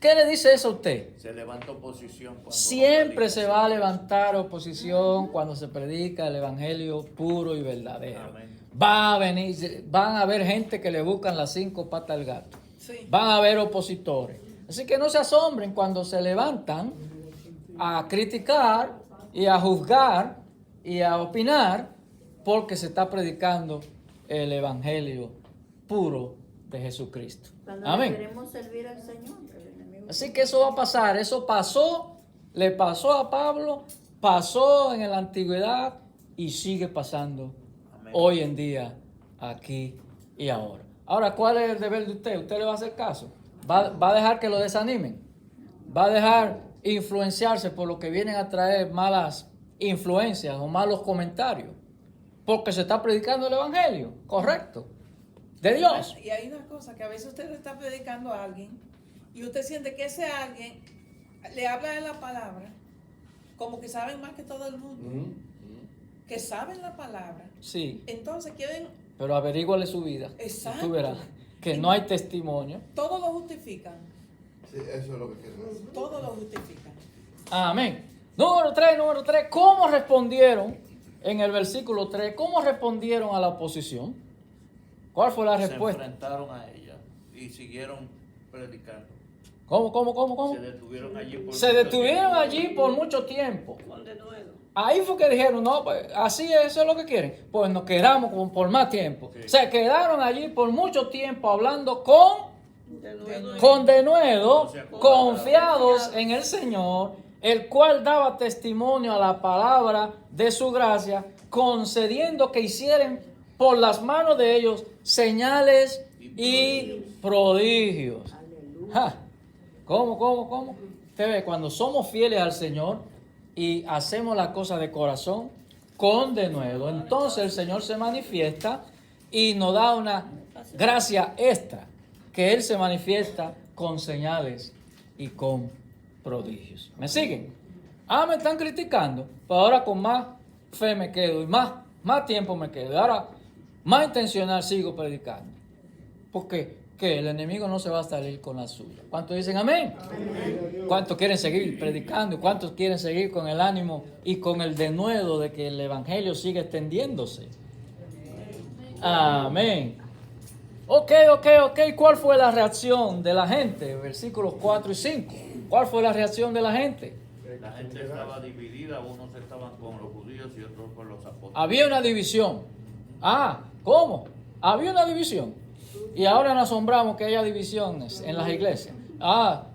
¿Qué le dice eso a usted? Se levanta oposición. Cuando Siempre se va a levantar oposición cuando se predica el evangelio puro y verdadero. Amén. Van a haber gente que le buscan las 5 patas al gato. Sí. Van a haber opositores. Así que no se asombren cuando se levantan a criticar y a juzgar y a opinar porque se está predicando el evangelio puro de Jesucristo. Cuando Amén. queremos servir al Señor, el enemigo. Así que eso va a pasar, eso pasó, le pasó a Pablo, pasó en la antigüedad y sigue pasando Amén. hoy en día, aquí y ahora. Ahora, ¿cuál es el deber de usted? ¿Usted le va a hacer caso? ¿Va a dejar que lo desanimen? ¿Va a dejar influenciarse por lo que vienen a traer malas influencias o malos comentarios? Porque se está predicando el evangelio, correcto, de Dios. Y hay una cosa, que a veces usted le está predicando a alguien y usted siente que ese alguien le habla de la palabra como que saben más que todo el mundo. que saben la palabra, Sí, entonces quieren, pero averíguale su vida. Exacto. Y tú verás que no hay testimonio. todo lo justifican, Sí, eso es lo que quieren hacer. todo lo justifican. Amén. Número 3. ¿Cómo respondieron en el versículo 3? ¿Cómo respondieron a la oposición? ¿Cuál fue la Se respuesta? enfrentaron a ella y siguieron predicando. ¿Cómo? Se detuvieron allí por Se mucho detuvieron tiempo. allí por mucho tiempo. Con denuedo. Ahí fue que dijeron, no, pues así es, eso es lo que quieren. Pues nos quedamos por más tiempo. Sí. Se quedaron allí por mucho tiempo hablando con Denuedo. denuedo, No se acordaron. confiados en el Señor, el cual daba testimonio a la palabra de su gracia, concediendo que hicieran por las manos de ellos señales y prodigios. Ja. ¿Cómo? Usted ve, cuando somos fieles al Señor y hacemos las cosas de corazón, con denuedo, entonces el Señor se manifiesta y nos da una gracia extra, que Él se manifiesta con señales y con prodigios. ¿Me siguen? Me están criticando, pero ahora con más fe me quedo y más tiempo me quedo. Y ahora más intencional sigo predicando. Porque que el enemigo no se va a salir con la suya. ¿Cuántos dicen amén? ¿Cuántos quieren seguir predicando? ¿Cuántos quieren seguir con el ánimo y con el denuedo de que el evangelio siga extendiéndose? Amén. Ok. ¿Cuál fue la reacción de la gente? Versículos 4 y 5. ¿Cuál fue la reacción de la gente? La gente estaba dividida, unos estaban con los judíos y otros con los apóstoles. Había una división. ¿Cómo? Había una división. Y ahora nos asombramos que haya divisiones en las iglesias.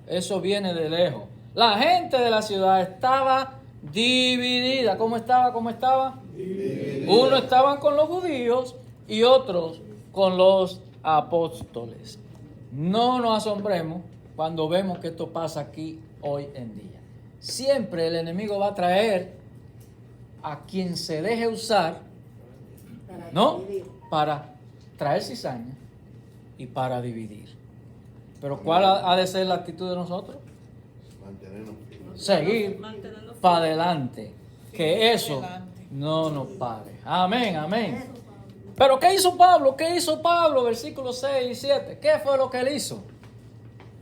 Eso viene de lejos. La gente de la ciudad estaba dividida. ¿Cómo estaba? Dividida. Unos estaban con los judíos y otros con los apóstoles. No nos asombremos cuando vemos que esto pasa aquí hoy en día. Siempre el enemigo va a traer a quien se deje usar, ¿no? Para traer cizaña y para dividir. Pero ¿cuál ha de ser la actitud de nosotros? Mantenernos firmes. Seguir para adelante. Que eso no nos pare. Amén. Pero ¿qué hizo Pablo? Versículos 6 y 7. ¿Qué fue lo que él hizo?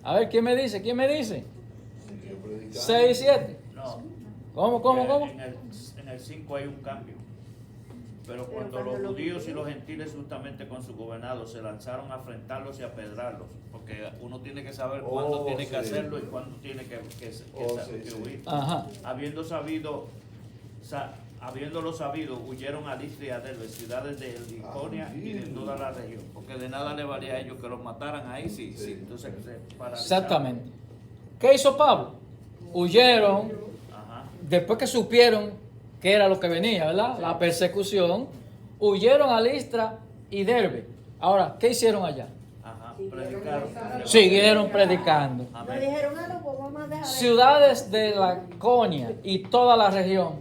A ver, ¿quién me dice? Siguió predicando. 6 y 7. No. ¿Cómo? En el 5 hay un cambio. Pero cuando los judíos y los gentiles juntamente con sus gobernados se lanzaron a afrentarlos y a pedrarlos, porque uno tiene que saber cuándo tiene que sí. hacerlo y cuándo tiene que huir. Ajá. Habiéndolo sabido, huyeron a Listra y a Derbe, ciudades de Liconia y de toda la región, porque de nada le valía a ellos que los mataran ahí, entonces se paralizaron. Exactamente. ¿Qué hizo Pablo? Huyeron. Ajá. Después que supieron que era lo que venía, ¿verdad? La persecución, huyeron a Listra y Derbe. Ahora, ¿qué hicieron allá? Ajá, predicaron. Siguieron predicando. No Amén. dijeron nada, pues vamos a dejar. Ciudades de Laconia y toda la región,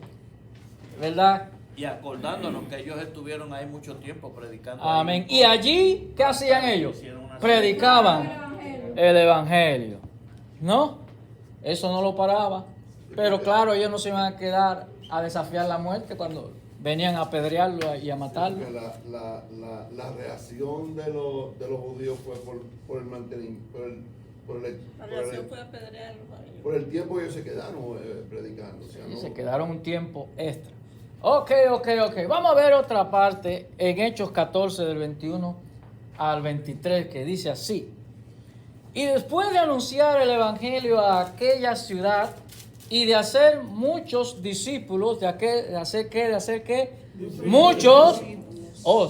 ¿verdad? Y acordándonos que ellos estuvieron ahí mucho tiempo predicando. Amén. ahí. Y allí, ¿qué hacían ellos? Predicaban el evangelio. ¿No? Eso no lo paraba. Pero claro, ellos no se iban a quedar a desafiar la muerte cuando venían a apedrearlo y a matarlo. Porque la reacción de los judíos fue por el mantenimiento, La reacción fue apedrearlos a ellos. por el tiempo que ellos se quedaron predicando. O sea, Y no, se quedaron un tiempo extra. Ok. Vamos a ver otra parte en Hechos 14 del 21 al 23 que dice así. Y después de anunciar el evangelio a aquella ciudad y de hacer muchos discípulos, de hacer qué? Muchos.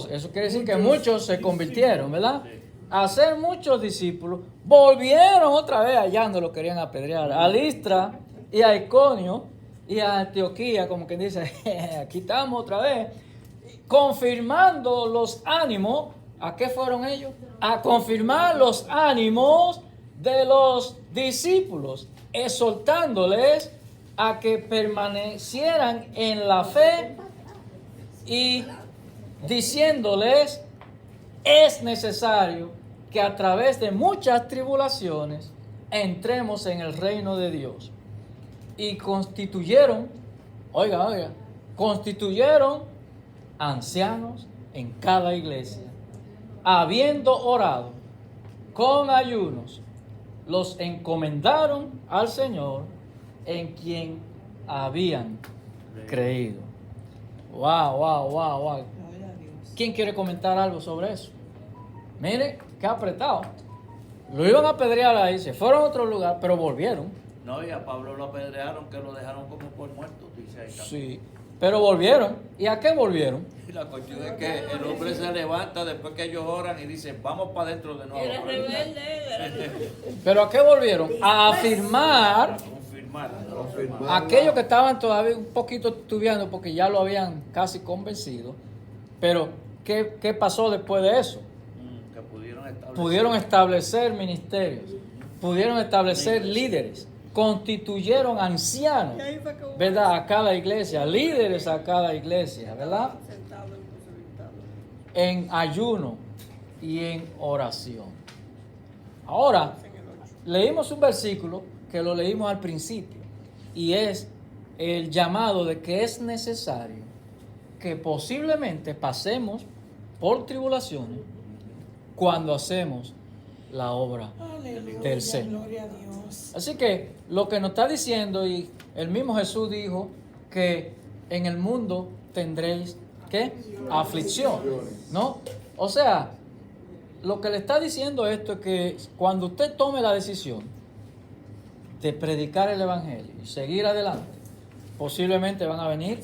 Eso quiere decir que muchos se convirtieron, ¿verdad? Hacer muchos discípulos, volvieron otra vez allá donde lo querían apedrear, a Listra y a Iconio y a Antioquía, como quien dice, aquí estamos otra vez, confirmando los ánimos. ¿A qué fueron ellos? A confirmar los ánimos de los discípulos, exhortándoles a que permanecieran en la fe y diciéndoles: es necesario que a través de muchas tribulaciones entremos en el reino de Dios. Y constituyeron, oiga, constituyeron ancianos en cada iglesia, habiendo orado con ayunos, los encomendaron al Señor en quien habían creído. Wow, wow, wow, wow. Gloria a Dios. ¿Quién quiere comentar algo sobre eso? Mire, qué apretado. Lo iban a apedrear ahí, se fueron a otro lugar, pero volvieron. No, y a Pablo lo apedrearon, que lo dejaron como por muerto, dice ahí también. Sí, pero volvieron. ¿Y a qué volvieron? Y la cuestión es que el hombre se levanta después que ellos oran y dice, vamos para adentro de nuevo. Era rebelde, era rebelde. ¿Pero a qué volvieron? A afirmar Confirmar. aquellos que estaban todavía un poquito estudiando porque ya lo habían casi convencido. Pero, ¿qué pasó después de eso? Que Pudieron establecer ministerios, pudieron establecer líderes, constituyeron ancianos, Y ahí fue que hubo ¿verdad? A cada iglesia, líderes a cada iglesia, ¿verdad? sentado imposibilitado. En ayuno y en oración. Ahora, leímos un versículo que lo leímos al principio y es el llamado de que es necesario que posiblemente pasemos por tribulaciones cuando hacemos la obra Aleluya, del Señor. gloria a Dios. Así que lo que nos está diciendo, y el mismo Jesús dijo que en el mundo tendréis ¿qué? Aflicción, ¿no? O sea, lo que le está diciendo esto es que cuando usted tome la decisión de predicar el evangelio y seguir adelante, posiblemente van a venir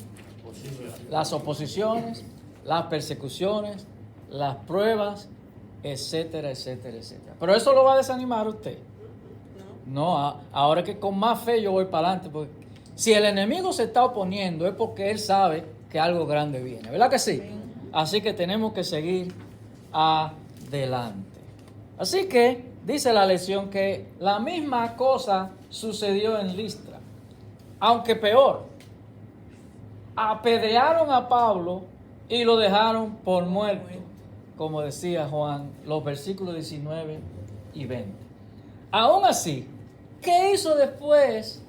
las oposiciones, las persecuciones, las pruebas, etcétera, etcétera, etcétera. Pero eso lo va a desanimar a usted. No, ahora que con más fe yo voy para adelante, porque si el enemigo se está oponiendo es porque él sabe que algo grande viene, ¿verdad que sí? Así que tenemos que seguir adelante. Así que dice la lección que la misma cosa sucedió en Listra, aunque peor. Apedrearon a Pablo y lo dejaron por muerto, como decía Juan, los versículos 19 y 20. Aún así, ¿qué hizo después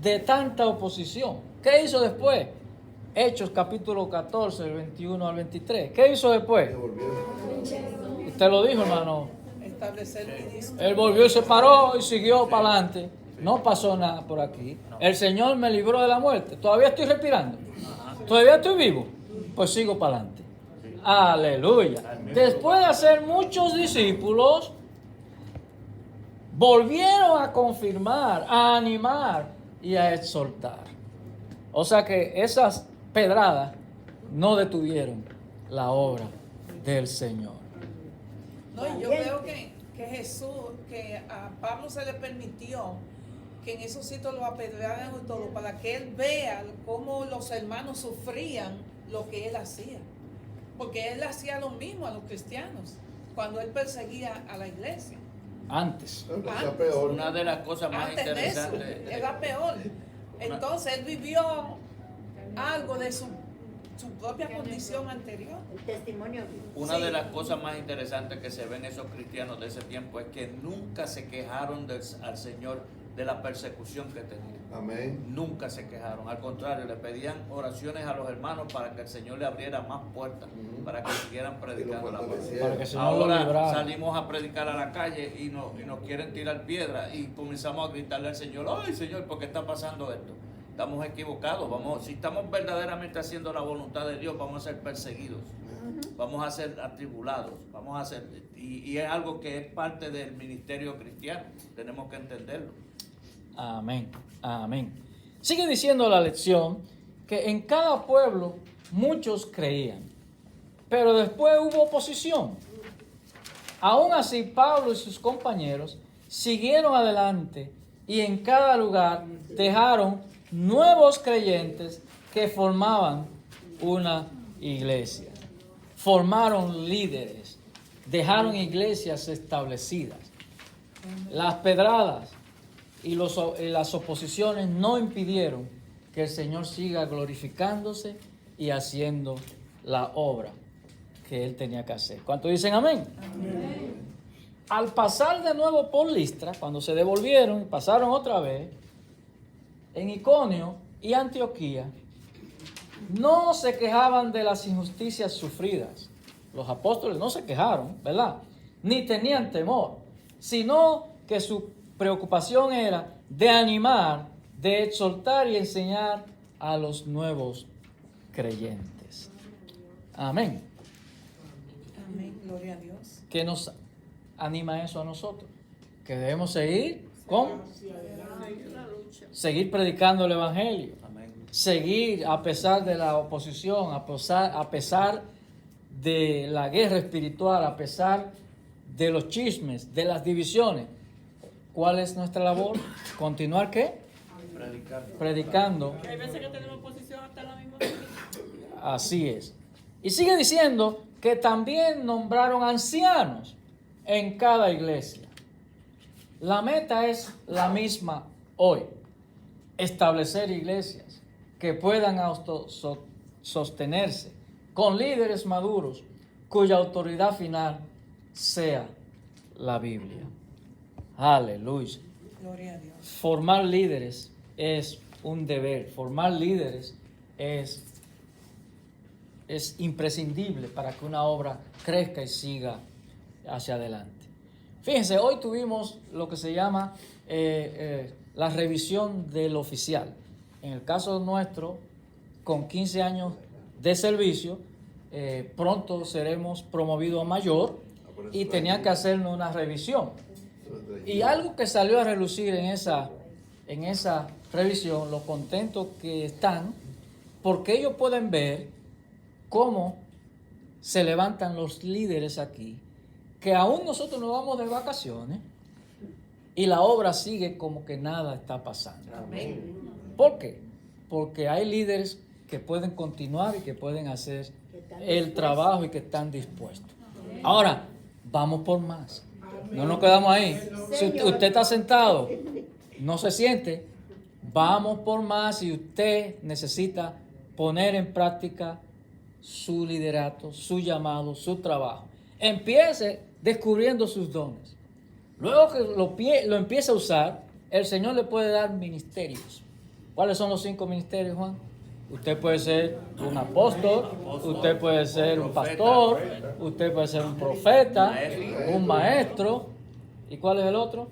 de tanta oposición? ¿Qué hizo después? Hechos capítulo 14, del 21 al 23. ¿Qué hizo después? Usted lo dijo, hermano. Establecer ministro. Él volvió y se paró y siguió para adelante. No pasó nada por aquí. El Señor me libró de la muerte. Todavía estoy respirando. Todavía estoy vivo. Pues sigo para adelante. Aleluya. Después de hacer muchos discípulos, volvieron a confirmar, a animar y a exhortar. O sea que esas pedradas no detuvieron la obra del Señor. No, y yo veo que Jesús, que a Pablo se le permitió que en esos sitios lo apedrearan y todo, para que él vea cómo los hermanos sufrían lo que él hacía. Porque él hacía lo mismo a los cristianos cuando él perseguía a la iglesia. Antes. Está peor. Una de las cosas más Antes de eso, interesantes. era peor. Entonces él vivió algo de su propia condición anterior. El testimonio. Una de las cosas más interesantes que se ven esos cristianos de ese tiempo es que nunca se quejaron al Señor de la persecución que tenían. Amén. Nunca se quejaron, al contrario, le pedían oraciones a los hermanos para que el Señor le abriera más puertas, para que siguieran predicando la palabra. Para que el Señor lo Ahora librara. salimos a predicar a la calle y nos quieren tirar piedras y comenzamos a gritarle al Señor, ¡ay Señor, por qué está pasando esto! Estamos equivocados, si estamos verdaderamente haciendo la voluntad de Dios, vamos a ser perseguidos, vamos a ser atribulados, y es algo que es parte del ministerio cristiano, tenemos que entenderlo. Amén, amén. Sigue diciendo la lección que en cada pueblo muchos creían, pero después hubo oposición. Aún así, Pablo y sus compañeros siguieron adelante y en cada lugar dejaron nuevos creyentes que formaban una iglesia. Formaron líderes, dejaron iglesias establecidas. Las pedradas y las oposiciones no impidieron que el Señor siga glorificándose y haciendo la obra que Él tenía que hacer. ¿Cuántos dicen amén? Amén. Al pasar de nuevo por Listra, cuando se devolvieron y pasaron otra vez, en Iconio y Antioquía, no se quejaban de las injusticias sufridas. Los apóstoles no se quejaron, ¿verdad? Ni tenían temor, sino que su preocupación era de animar, de exhortar y enseñar a los nuevos creyentes. Amén. Amén, gloria a Dios. ¿Qué nos anima eso a nosotros? Que debemos seguir seguir predicando el Evangelio. Amén. Seguir a pesar de la oposición, a pesar de la guerra espiritual, a pesar de los chismes, de las divisiones. ¿Cuál es nuestra labor? Continuar ¿qué? Predicando. Hay veces que tenemos posición hasta la misma. Así es. Y sigue diciendo que también nombraron ancianos en cada iglesia. La meta es la misma hoy. Establecer iglesias que puedan sostenerse con líderes maduros cuya autoridad final sea la Biblia. Aleluya. Gloria a Dios. Formar líderes es un deber. Formar líderes es imprescindible para que una obra crezca y siga hacia adelante. Fíjense, hoy tuvimos lo que se llama la revisión del oficial. En el caso nuestro, con 15 años de servicio, pronto seremos promovidos a mayor y tenían que hacernos una revisión. Y algo que salió a relucir en esa revisión, lo contentos que están, porque ellos pueden ver cómo se levantan los líderes aquí, que aún nosotros nos vamos de vacaciones y la obra sigue como que nada está pasando. ¿Por qué? Porque hay líderes que pueden continuar y que pueden hacer el trabajo y que están dispuestos. Ahora, vamos por más. No nos quedamos ahí. Si usted está sentado, no se siente, vamos por más y usted necesita poner en práctica su liderato, su llamado, su trabajo. Empiece descubriendo sus dones. Luego que lo empiece a usar, el Señor le puede dar ministerios. ¿Cuáles son los 5 ministerios, Juan? Usted puede ser un apóstol, usted puede ser un pastor, usted puede ser un profeta, un maestro. ¿Y cuál es el otro?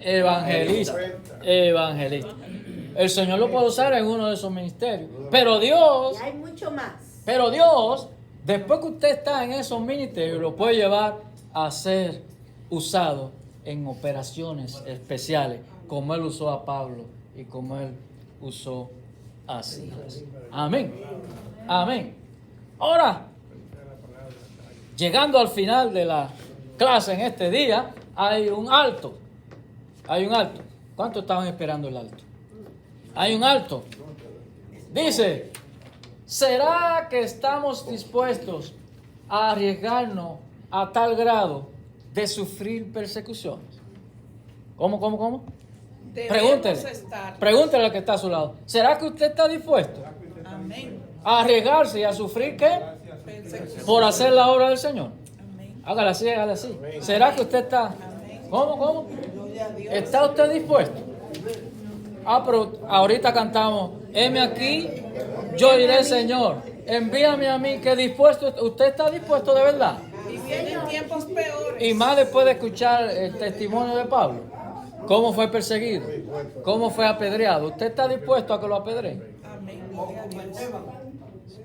Evangelista. Evangelista. El Señor lo puede usar en uno de esos ministerios. Pero Dios, Y hay mucho más. después que usted está en esos ministerios, lo puede llevar a ser usado en operaciones especiales, como Él usó a Pablo y como Él usó a Silas. Amén. Amén. Ahora, llegando al final de la clase en este día, hay un alto. Hay un alto. ¿Cuántos estaban esperando el alto? Hay un alto. Dice, ¿será que estamos dispuestos a arriesgarnos a tal grado de sufrir persecuciones? ¿Cómo? Debemos estar. Pregúntele al que está a su lado. ¿Será que usted está dispuesto Amén. a arriesgarse y a sufrir qué? Persecución. Por hacer la obra del Señor. Amén. Hágala así, hágala así. ¿Será que usted está? ¿Cómo? Gloria a Dios. ¿Está usted dispuesto? Pero ahorita cantamos, heme aquí, yo iré, Señor. Envíame a mí, que dispuesto. ¿Usted está dispuesto de verdad? Y vienen tiempos peores. Y más después de escuchar el testimonio de Pablo. ¿Cómo fue perseguido? ¿Cómo fue apedreado? ¿Usted está dispuesto a que lo apedreen? Amén. Gloria a Dios.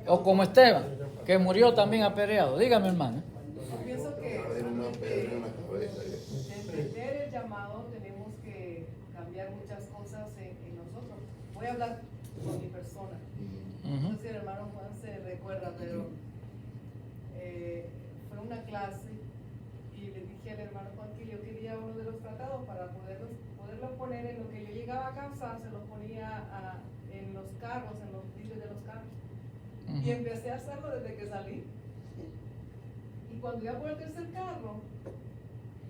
O como Esteban, que murió también apedreado. Dígame, hermano. Pienso que Una pedra en la cabeza. de entender el llamado tenemos que cambiar muchas cosas en nosotros. Voy a hablar con mi persona. No sé si el hermano Juan se recuerda, pero fue una clase y le dije al hermano Juan que yo quería uno de los tratados para poderlo poner en lo que yo llegaba a casa, se los ponía en los carros, en los vidrios de los carros. Y empecé a hacerlo desde que salí. Y cuando iba por el tercer carro,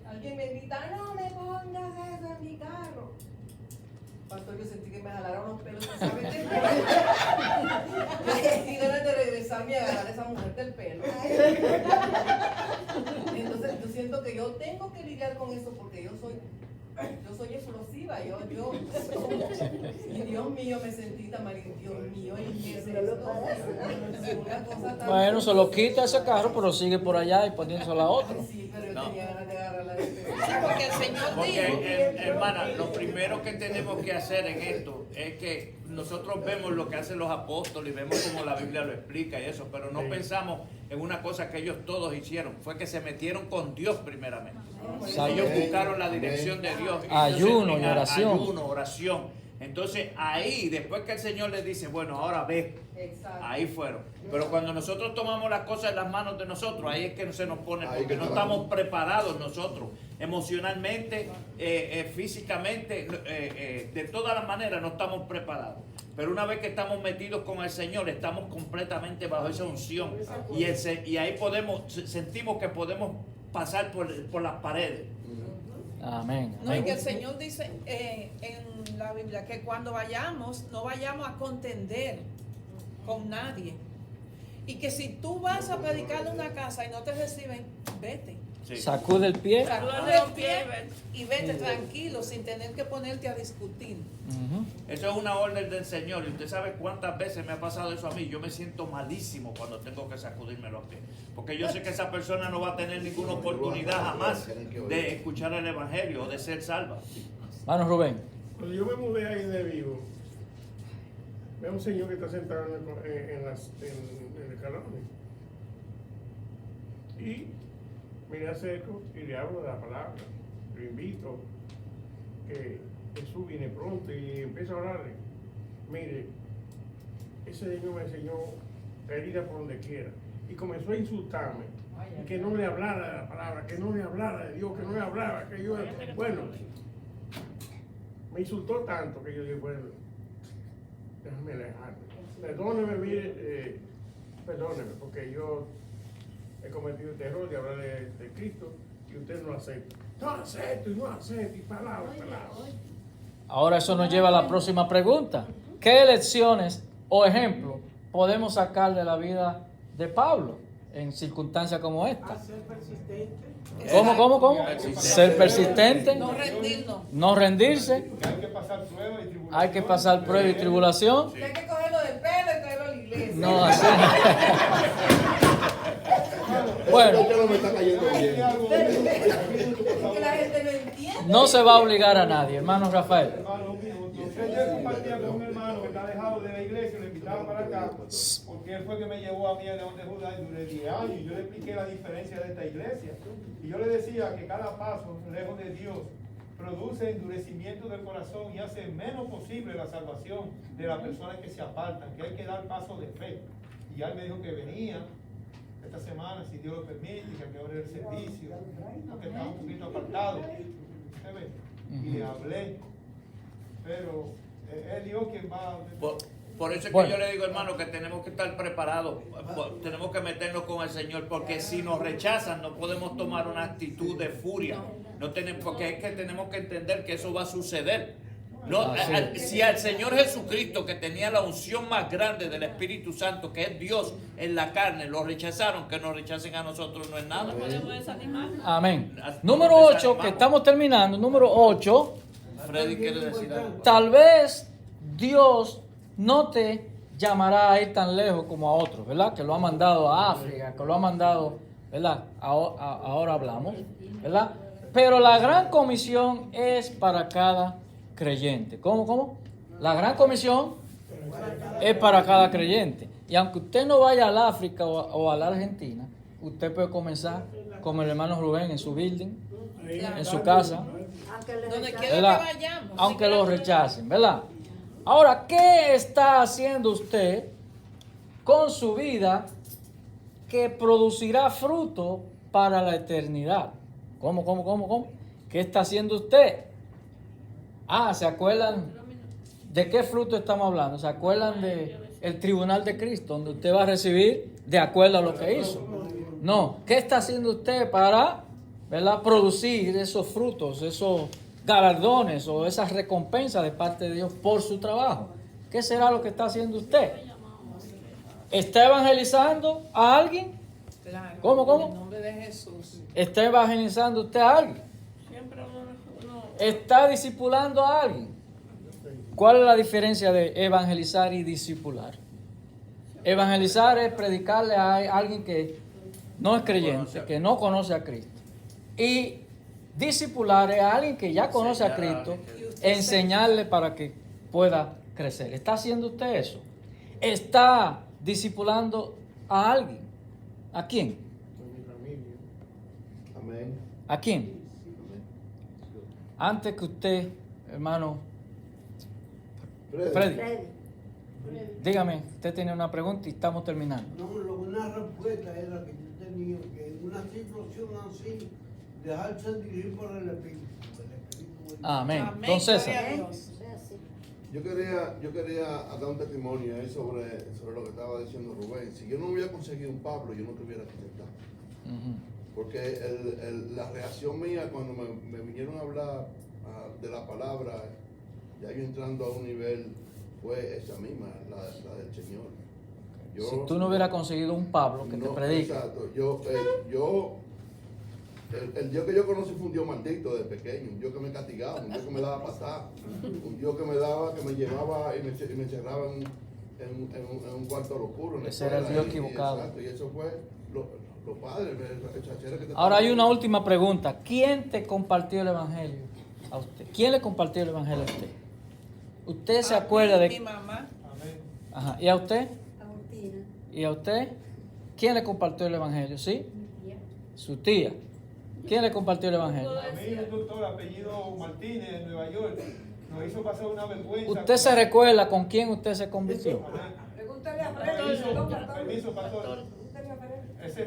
alguien me grita, no me pongas eso en mi carro. Pastor, yo sentí que me jalaron los pelos, ¿sabes qué? Y ganas de regresarme y agarrar a esa mujer del pelo. Entonces yo siento que yo tengo que lidiar con eso porque yo soy Yo soy explosiva, y Dios mío, me sentí tan mal, Dios mío, y qué es esto? Una cosa tan- Bueno, se lo quita ese carro, pero sigue por allá y poniéndose a la otra. Sí, pero yo No. tenía ganas de agarrar la de Sí, porque el Señor dijo. Porque, hermana, lo primero que tenemos que hacer en esto es que nosotros vemos lo que hacen los apóstoles y vemos como la Biblia lo explica y eso, pero no pensamos en una cosa que ellos todos hicieron, fue que se metieron con Dios primeramente. Ellos buscaron la dirección de Dios. Ayuno y oración. Ayuno, oración. Entonces ahí, después que el Señor les dice, bueno, ahora ve, Exacto. ahí fueron. Pero cuando nosotros tomamos las cosas en las manos de nosotros, ahí es que se nos pone, Ahí porque que no está la estamos preparados nosotros, emocionalmente, físicamente, de todas las maneras no estamos preparados. Pero una vez que estamos metidos con el Señor, estamos completamente bajo esa unción. Y ahí sentimos que podemos pasar por las paredes. Amén. No, y que el Amén. Señor dice en la Biblia que cuando vayamos, no vayamos a contender con nadie. Y que si tú vas a predicarle una casa y no te reciben, vete. Sí. Sacude el pie. Sacude el pie y vete tranquilo, sin tener que ponerte a discutir. Ujú. Eso es una orden del Señor. Y usted sabe cuántas veces me ha pasado eso a mí. Yo me siento malísimo cuando tengo que sacudirme los pies. Porque yo sé que esa persona no va a tener ninguna oportunidad jamás de escuchar el Evangelio o de ser salva. Mano Rubén. Cuando yo me mudé ahí de Vivo, veo a un señor que está sentado en el calor. Y me acerco y le hablo de la palabra. Lo invito que Jesús viene pronto y empiezo a hablarle. Mire, ese señor me enseñó herida por donde quiera. Y comenzó a insultarme. Y que no le hablara de la palabra, que no le hablara de Dios, que no le hablara, que yo... Bueno, me insultó tanto que yo dije, bueno, déjame alejarme. Perdóneme, mire, perdóneme, porque yo he cometido este error de hablar de Cristo y usted no acepta. No acepto y no acepto, y palabra. Ahora eso nos lleva a la próxima pregunta. ¿Qué lecciones o ejemplos podemos sacar de la vida de Pablo en circunstancias como esta? Ser persistente. ¿Cómo? Ser persistente, No rendirnos. no rendirse, Hay que pasar pruebas y tribulaciones. hay que pasar prueba y tribulación. Hay que cogerlo del pelo y traerlo a la iglesia. No así. Bueno, Esto no me está cayendo bien. Que la gente no entiende. no se va a obligar a nadie, hermano Rafael. Hermano, un minuto. Yo compartía con un hermano que está alejado de la iglesia, lo invitaba para acá, porque él fue que me llevó a mí a León de Judá y duré 10 años. Y yo le expliqué la diferencia de esta iglesia. Y yo le decía que cada paso lejos de Dios produce endurecimiento del corazón y hace menos posible la salvación de las personas que se apartan, que hay que dar pasos de fe. Y ya él me dijo que venía esta semana, si Dios lo permite, que hay que abrir el servicio, porque estaba un poquito apartado. ¿Usted ve? Y le hablé, pero es Dios quien va. Por eso es Bueno. que yo le digo, hermano, que tenemos que estar preparados, tenemos que meternos con el Señor, porque si nos rechazan no podemos tomar una actitud de furia, no tenemos, porque es que tenemos que entender que eso va a suceder. No, si al Señor Jesucristo, que tenía la unción más grande del Espíritu Santo, que es Dios en la carne, lo rechazaron, que nos rechacen a nosotros no es nada. No podemos desanimar. Amén. Número 8, que estamos terminando. Número 8. Freddy quiere decir algo. Tal vez Dios no te llamará a ir tan lejos como a otros, ¿verdad? Que lo ha mandado a África, que lo ha mandado, ¿verdad? Ahora hablamos, ¿verdad? Pero la gran comisión es para cada creyente. ¿Cómo? La gran comisión es para cada creyente. Y aunque usted no vaya al África o a la Argentina, usted puede comenzar como el hermano Rubén en su building, en su casa, Donde quiera ¿verdad? que vayamos. Aunque lo rechacen, ¿verdad? Ahora, ¿qué está haciendo usted con su vida que producirá fruto para la eternidad? ¿Cómo? ¿Qué está haciendo usted? ¿Se acuerdan de qué fruto estamos hablando? ¿Se acuerdan del tribunal de Cristo, donde usted va a recibir de acuerdo a lo que hizo? No, ¿qué está haciendo usted para, ¿verdad?, producir esos frutos, esos galardones o esas recompensas de parte de Dios por su trabajo? ¿Qué será lo que está haciendo usted? ¿Está evangelizando a alguien? Claro, ¿Cómo? En el nombre de Jesús. ¿Está evangelizando usted a alguien? Siempre uno está discipulando a alguien. ¿Cuál es la diferencia de evangelizar y discipular? Evangelizar es predicarle a alguien que no es creyente, que no conoce a Cristo. Y discipular es a alguien que ya conoce a Cristo, enseñarle para que pueda crecer. ¿Está haciendo usted eso? ¿Está discipulando a alguien? ¿A quién? Amén. ¿A quién? Antes que usted, hermano Freddy, dígame, usted tiene una pregunta y estamos terminando. No, una respuesta era que yo tenía que en una situación así, dejarse dirigir por el Espíritu. Amén. Amén, Don César. gloria a Dios. Yo quería dar un testimonio ahí sobre lo que estaba diciendo Rubén. Si yo no hubiera conseguido un Pablo, yo no tuviera aceptado. Porque la reacción mía cuando me vinieron a hablar de la palabra, ya yo entrando a un nivel, fue esa misma, la del Señor. Si tú no hubieras conseguido un Pablo que te predique. Exacto. El Dios que yo conocí fue un Dios maldito desde pequeño, un Dios que me castigaba, un Dios que me daba patadas, un Dios que me llevaba y me encerraba en un cuarto oscuro. Ese era el Dios equivocado. Exacto, y eso fue los padres, el chachero que te... Ahora hay una última pregunta. ¿Quién te compartió el Evangelio a usted? ¿Quién le compartió el Evangelio a usted? ¿Usted se acuerda de...? Mi mamá. Ajá. ¿Y a usted? Agustina. ¿Y a usted? ¿Quién le compartió el Evangelio? ¿Sí? Su tía. ¿Quién le compartió el Evangelio? A mí un doctor apellido Martínez de Nueva York nos hizo pasar una vergüenza. ¿Usted se recuerda con quién usted se convirtió? Pregúntale a Freddy. Permiso, pastor. Ese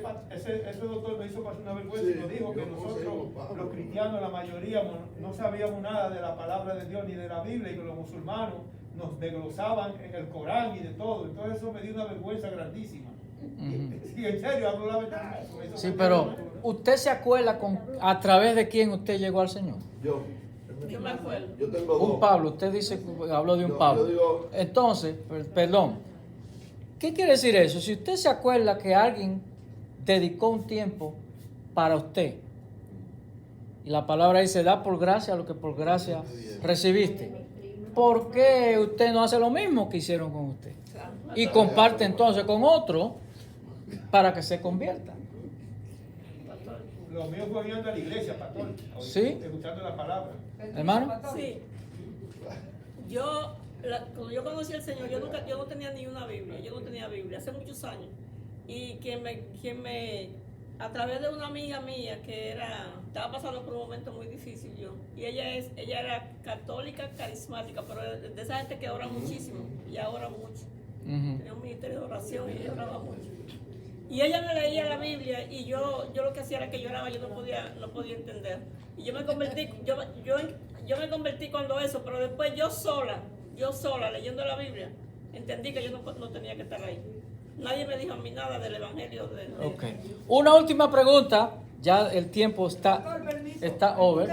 doctor nos hizo pasar una vergüenza y nos dijo que nosotros, los cristianos, la mayoría, no sabíamos nada de la palabra de Dios ni de la Biblia, y que los musulmanes nos desglosaban en el Corán y de todo. Entonces eso me dio una vergüenza grandísima. Sí, en serio, hablo la verdad. Sí, pero ¿usted se acuerda a través de quién usted llegó al Señor? Yo me acuerdo. Yo tengo Un dos. Pablo, usted dice que habló de un Pablo. Yo digo, Entonces, perdón, ¿qué quiere decir eso? Si usted se acuerda que alguien dedicó un tiempo para usted, y la palabra dice, da por gracia lo que por gracia recibiste, ¿por qué usted no hace lo mismo que hicieron con usted? Y comparte entonces con otro para que se convierta. Lo mío fue viendo a la iglesia, pastor. ¿Sí? Escuchando la palabra. Hermano. Sí. Cuando yo conocí al Señor, yo no tenía ni una Biblia. Yo no tenía Biblia hace muchos años. Y a través de una amiga mía que estaba pasando por un momento muy difícil y ella era católica carismática, pero de esa gente que ora muchísimo y ora mucho. Tenía un ministerio de oración y ella oraba mucho. Y ella me leía la Biblia y yo lo que hacía era que lloraba, yo no podía entender. Y yo me convertí cuando eso, pero después yo sola leyendo la Biblia, entendí que yo no tenía que estar ahí. Nadie me dijo a mí nada del Evangelio. Ok. Una última pregunta, ya el tiempo está over.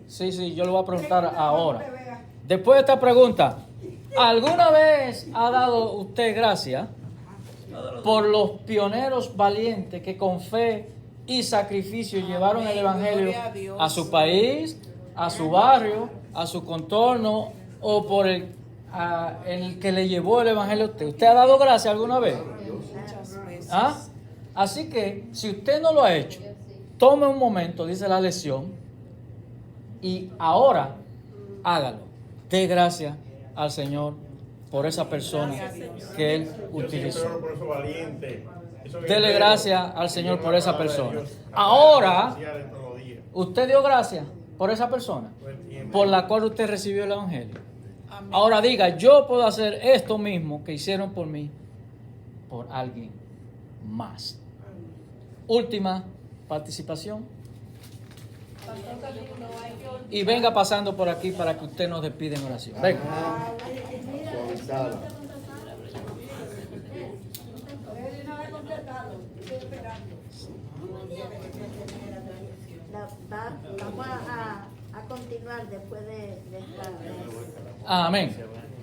Sí, yo lo voy a preguntar ahora. Después de esta pregunta, ¿alguna vez ha dado usted gracias por los pioneros valientes que con fe y sacrificio llevaron el Evangelio a su país, a su barrio, a su contorno, o por el que le llevó el Evangelio a usted? ¿Usted ha dado gracias alguna vez? Muchas veces. ¿Ah? Así que si usted no lo ha hecho, tome un momento, dice la lección, y ahora hágalo. Dé gracias al Señor por esa persona que Él utilizó. Dele gracias al Señor por esa persona. Ahora, usted dio gracias por esa persona por la cual usted recibió el Evangelio. Ahora diga, yo puedo hacer esto mismo que hicieron por mí, por alguien más. Última participación. Y venga pasando por aquí para que usted nos despida en oración. Venga. Vamos a continuar después de esta. Amén.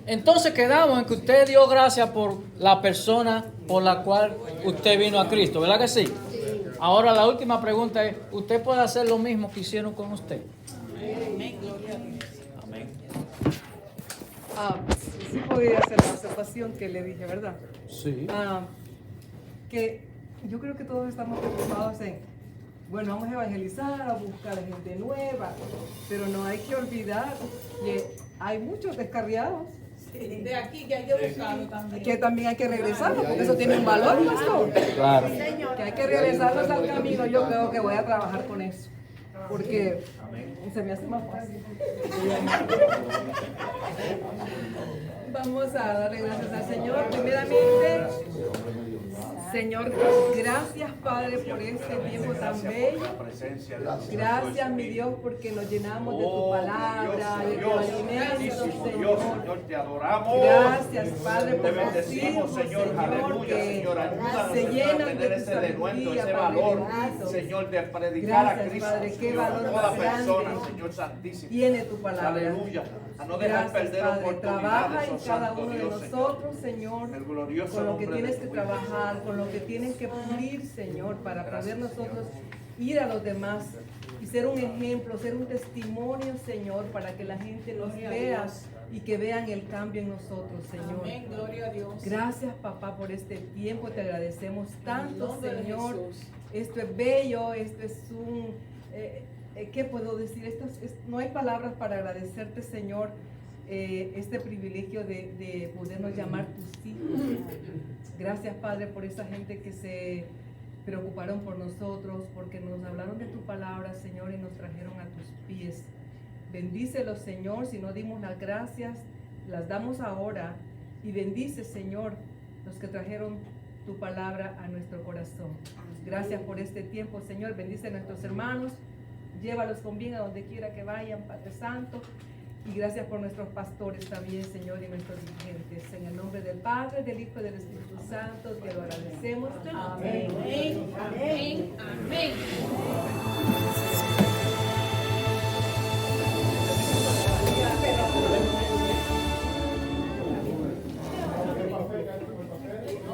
Entonces quedamos en que usted dio gracias por la persona por la cual usted vino a Cristo, ¿verdad que sí? Ahora la última pregunta es, ¿usted puede hacer lo mismo que hicieron con usted? Amén. Gloria a Dios. Amén. Sí podía hacer la observación que le dije, ¿verdad? Sí. Que yo creo que todos estamos preocupados en, bueno, vamos a evangelizar, a buscar gente nueva, pero no hay que olvidar que hay muchos descarriados De aquí que hay que buscarlo también. que también hay que regresarlos, porque eso tiene un valor, pastor. Claro. Que hay que regresarlos al camino. Yo creo que voy a trabajar con eso, porque se me hace más fácil. Vamos a darle gracias al Señor. Primeramente, Señor, gracias Padre por este tiempo tan bello. Gracias mi Dios porque nos llenamos de tu palabra, de tu alimento, Señor. Te adoramos. Gracias Padre por Te los bendecimos, hijos, Señor. Aleluya, que Señor. Ayúdanos, se Señor, llenan a de tener tu ese denuento, sabiduría, ese Padre valor, bendito. Señor, de predicar a Gracias, Cristo. Padre, qué Señor, valor a toda más persona, grande Señor Santísimo. tiene tu palabra. Aleluya. A no dejar Gracias, perder Padre. oportunidades, Trabaja en oh cada Santo uno de Dios, nosotros, Señor, El glorioso con lo que nombre tienes de que tu Hijo. trabajar, con lo que tienes que pulir, Señor, para Gracias, poder nosotros Señor. ir a los demás y ser un ejemplo, ser un testimonio, Señor, para que la gente nos Gloria a vea Dios. y que vean el cambio en nosotros, Señor. Amén. Gloria a Dios. Gracias, papá, por este tiempo. Te agradecemos tanto, nombre de Señor. Jesús. Esto es bello, esto es un... ¿qué puedo decir? No hay palabras para agradecerte, Señor, este privilegio de podernos llamar tus hijos. Gracias, Padre, por esa gente que se preocuparon por nosotros, porque nos hablaron de tu palabra, Señor, y nos trajeron a tus pies. Bendícelos, Señor. Si no dimos las gracias, las damos ahora. Y bendice, Señor, los que trajeron tu palabra a nuestro corazón. Gracias por este tiempo, Señor. Bendice a nuestros hermanos. Llévalos con bien a donde quiera que vayan, Padre Santo. Y gracias por nuestros pastores también, Señor, y nuestros dirigentes. En el nombre del Padre, del Hijo y del Espíritu Santo, te lo agradecemos. Amén.